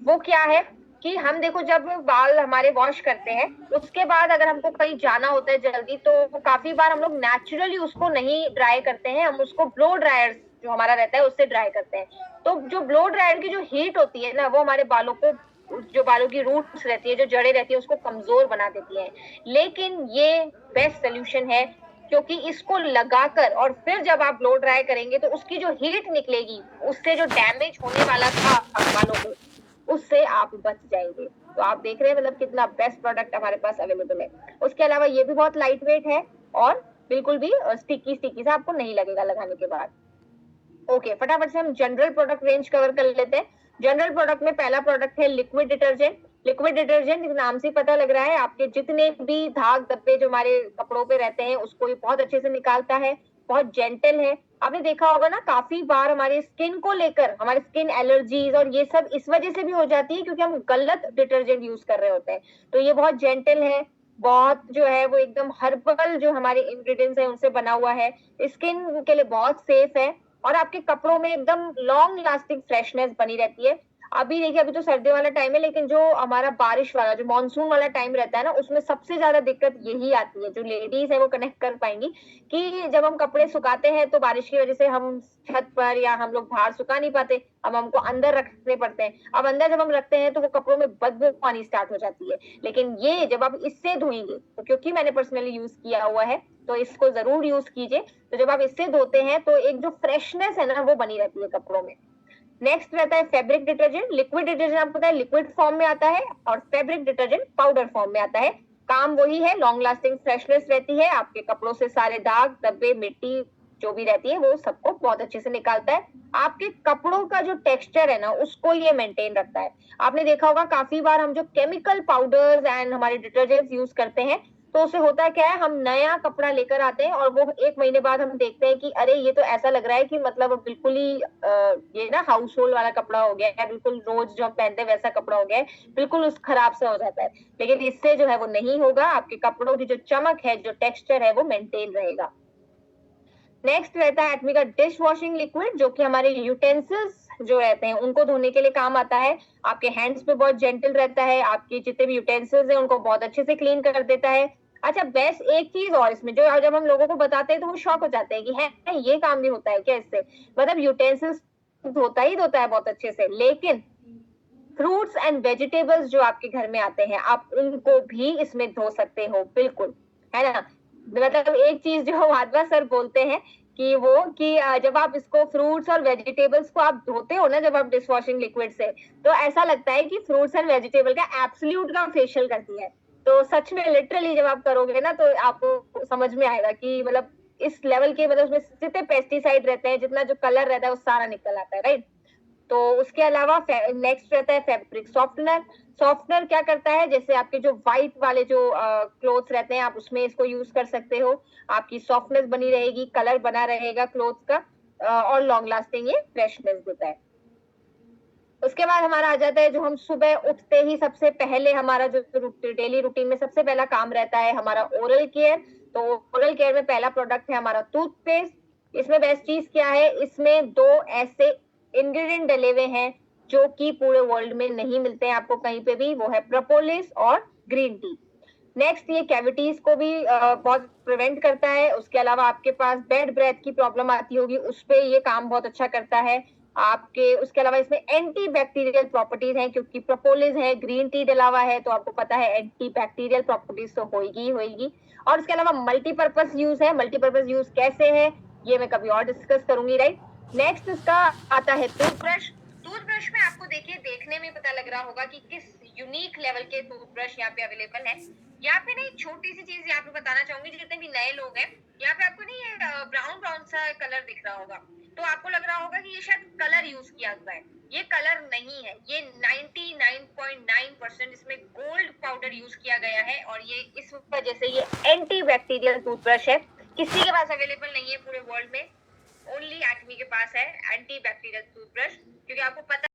वो क्या है कि हम देखो जब बाल हमारे वॉश करते हैं उसके बाद अगर हमको कहीं जाना होता है जल्दी, तो काफी बार हम लोग नेचुरली उसको नहीं ड्राई करते हैं, हम उसको ब्लो ड्रायर जो हमारा रहता है उससे ड्राई करते हैं। तो जो ब्लो ड्रायर की जो हीट होती है ना, वो हमारे बालों को, जो बालों की रूट्स रहती है, जो जड़ें रहती है, उसको कमजोर बना देती है। लेकिन ये बेस्ट सोल्यूशन है, क्योंकि इसको लगाकर और फिर जब आप ब्लो ड्राई करेंगे तो उसकी जो हीट निकलेगी उससे जो डैमेज होने वाला था बालों को, उससे आप बच जाएंगे। तो आप देख रहे हैं मतलब कितना बेस्ट प्रोडक्ट हमारे पास अवेलेबल है। उसके अलावा ये भी बहुत लाइट वेट है और बिल्कुल भी स्टिकी सा आपको नहीं लगेगा लगाने के बाद। ओके, फटाफट से हम जनरल प्रोडक्ट रेंज कवर कर लेते हैं। जनरल प्रोडक्ट में पहला प्रोडक्ट है लिक्विड डिटर्जेंट। लिक्विड डिटर्जेंट नाम से पता लग रहा है आपके जितने भी दाग धब्बे जो हमारे कपड़ों पे रहते हैं उसको ये बहुत अच्छे से निकालता है, बहुत जेंटल है। आपने देखा होगा ना, काफी बार हमारे स्किन को लेकर हमारे स्किन एलर्जीज और ये सब इस वजह से भी हो जाती है क्योंकि हम गलत डिटर्जेंट यूज कर रहे होते हैं। तो ये बहुत जेंटल है, बहुत जो है वो एकदम हर्बल जो हमारे इंग्रेडिएंट्स हैं उनसे बना हुआ है, स्किन के लिए बहुत सेफ है और आपके कपड़ों में एकदम लॉन्ग लास्टिंग फ्रेशनेस बनी रहती है। अभी देखिए, अभी तो सर्दी वाला टाइम है, लेकिन जो हमारा बारिश वाला जो मानसून वाला टाइम रहता है ना, उसमें सबसे ज्यादा दिक्कत यही आती है। जो लेडीज है वो कनेक्ट कर पाएंगी कि जब हम कपड़े सुखाते हैं तो बारिश की वजह से हम छत पर या हम लोग बाहर सुखा नहीं पाते, अब हमको अंदर रखने पड़ते हैं। अब अंदर जब हम रखते हैं तो वो कपड़ों में बदबू आनी स्टार्ट हो जाती है। लेकिन ये जब आप इससे धोएंगे, तो क्योंकि मैंने पर्सनली यूज किया हुआ है तो इसको जरूर यूज कीजिए। तो जब आप इससे धोते हैं तो एक जो फ्रेशनेस है ना वो बनी रहती है कपड़ों में। नेक्स्ट रहता है फैब्रिक डिटर्जेंट। लिक्विड डिटर्जेंट आपको पता है लिक्विड फॉर्म में आता है और फैब्रिक डिटर्जेंट पाउडर फॉर्म में आता है। काम वही है, लॉन्ग लास्टिंग फ्रेशनेस रहती है, आपके कपड़ों से सारे दाग धब्बे मिट्टी जो भी रहती है वो सबको बहुत अच्छे से निकालता है। आपके कपड़ों का जो टेक्सचर है ना उसको ये मेंटेन रखता है। आपने देखा होगा काफी बार हम जो केमिकल पाउडर्स एंड हमारे डिटर्जेंट्स यूज करते हैं तो उससे होता है क्या है, हम नया कपड़ा लेकर आते हैं और वो एक महीने बाद हम देखते हैं कि अरे ये तो ऐसा लग रहा है कि मतलब बिल्कुल ही ये ना हाउस होल्ड वाला कपड़ा हो गया है, बिल्कुल रोज जो हम पहनते हैं वैसा कपड़ा हो गया है, बिल्कुल उस खराब से हो जाता है। लेकिन इससे जो है वो नहीं होगा, आपके कपड़ों की जो चमक है, जो टेक्सचर है वो मेंटेन रहेगा। नेक्स्ट रहता है एटमी का डिश वॉशिंग लिक्विड, जो कि हमारे यूटेंसिल्स जो रहते हैं उनको धोने के लिए काम आता है। आपके हैंड्स पे बहुत जेंटल रहता है, आपके जितने भी यूटेंसिल्स हैं उनको बहुत अच्छे से क्लीन कर देता है। अच्छा, बेस्ट एक चीज और इसमें जो जब हम लोगों को बताते हैं तो वो शॉक हो जाते हैं कि है ये काम भी होता है क्या इससे, मतलब यूटेंसिल्स धोता ही धोता है बहुत अच्छे से, लेकिन फ्रूट्स एंड वेजिटेबल्स जो आपके घर में आते हैं आप उनको भी इसमें धो सकते हो, बिल्कुल, है ना। मतलब एक चीज जो माधवा सर बोलते हैं कि वो कि जब आप इसको फ्रूट्स और वेजिटेबल्स को आप धोते हो ना जब आप डिश वॉशिंग लिक्विड से, तो ऐसा लगता है कि फ्रूट्स एंड वेजिटेबल का एब्सोल्यूट का फेशियल करती है। तो सच में लिटरली जब आप करोगे ना तो आपको समझ में आएगा कि मतलब इस लेवल के, मतलब उसमें जितने पेस्टिसाइड रहते हैं, जितना जो कलर रहता है वो सारा निकल आता है, राइट। तो उसके अलावा नेक्स्ट रहता है फैब्रिक सॉफ्टनर। सॉफ्टनर क्या करता है, जैसे आपके जो व्हाइट वाले जो क्लोथ्स रहते हैं आप उसमें इसको यूज कर सकते हो, आपकी सॉफ्टनेस बनी रहेगी, कलर बना रहेगा क्लोथ्स का और लॉन्ग लास्टिंग ये फ्रेशनेस देता है। उसके बाद हमारा आ जाता है जो हम सुबह उठते ही सबसे पहले हमारा जो डेली रूटीन में सबसे पहला काम रहता है हमारा ओरल केयर। तो ओरल केयर में पहला प्रोडक्ट है हमारा टूथपेस्ट। इसमें बेस्ट चीज क्या है, इसमें 2 ऐसे इंग्रेडिएंट डले हुए हैं जो कि पूरे वर्ल्ड में नहीं मिलते हैं आपको कहीं पे भी, वो है प्रोपोलिस और ग्रीन टी। नेक्स्ट, ये कैविटीज को भी बहुत प्रिवेंट करता है। उसके अलावा आपके पास बेड ब्रेथ की प्रॉब्लम आती होगी, उस पे ये काम बहुत अच्छा करता है आपके। उसके अलावा इसमें एंटी बैक्टीरियल प्रॉपर्टीज हैं क्योंकि प्रोपोलिस है, ग्रीन टी डला हुआ है, तो आपको पता है एंटी बैक्टीरियल प्रॉपर्टीज तो होगी ही होगी। और उसके अलावा मल्टीपर्पज यूज है। मल्टीपर्पज यूज कैसे है ये मैं कभी और डिस्कस करूंगी, राइट। नेक्स्ट इसका आता है टूथब्रश। टूथब्रश में आपको देखने में पता लग रहा होगा कि किस यूनिक लेवल के टूथब्रश यहाँ पे अवेलेबल है। यहाँ पे नहीं, छोटी सी चीज यहाँ पे बताना चाहूंगी, जितने भी नए लोग हैं, यहाँ पे आपको नहीं ये ब्राउन ब्राउन सा कलर दिख रहा होगा, तो आपको लग रहा होगा कि ये शायद कलर यूज किया हुआ है। ये कलर नहीं है, ये 99.9% इसमें गोल्ड पाउडर यूज किया गया है, और ये इस वजह से ये एंटी बैक्टीरियल टूथब्रश है। किसी के पास अवेलेबल नहीं है पूरे वर्ल्ड में, ओनली एक्मे के पास है एंटी बैक्टीरियल टूथब्रश, क्योंकि आपको पता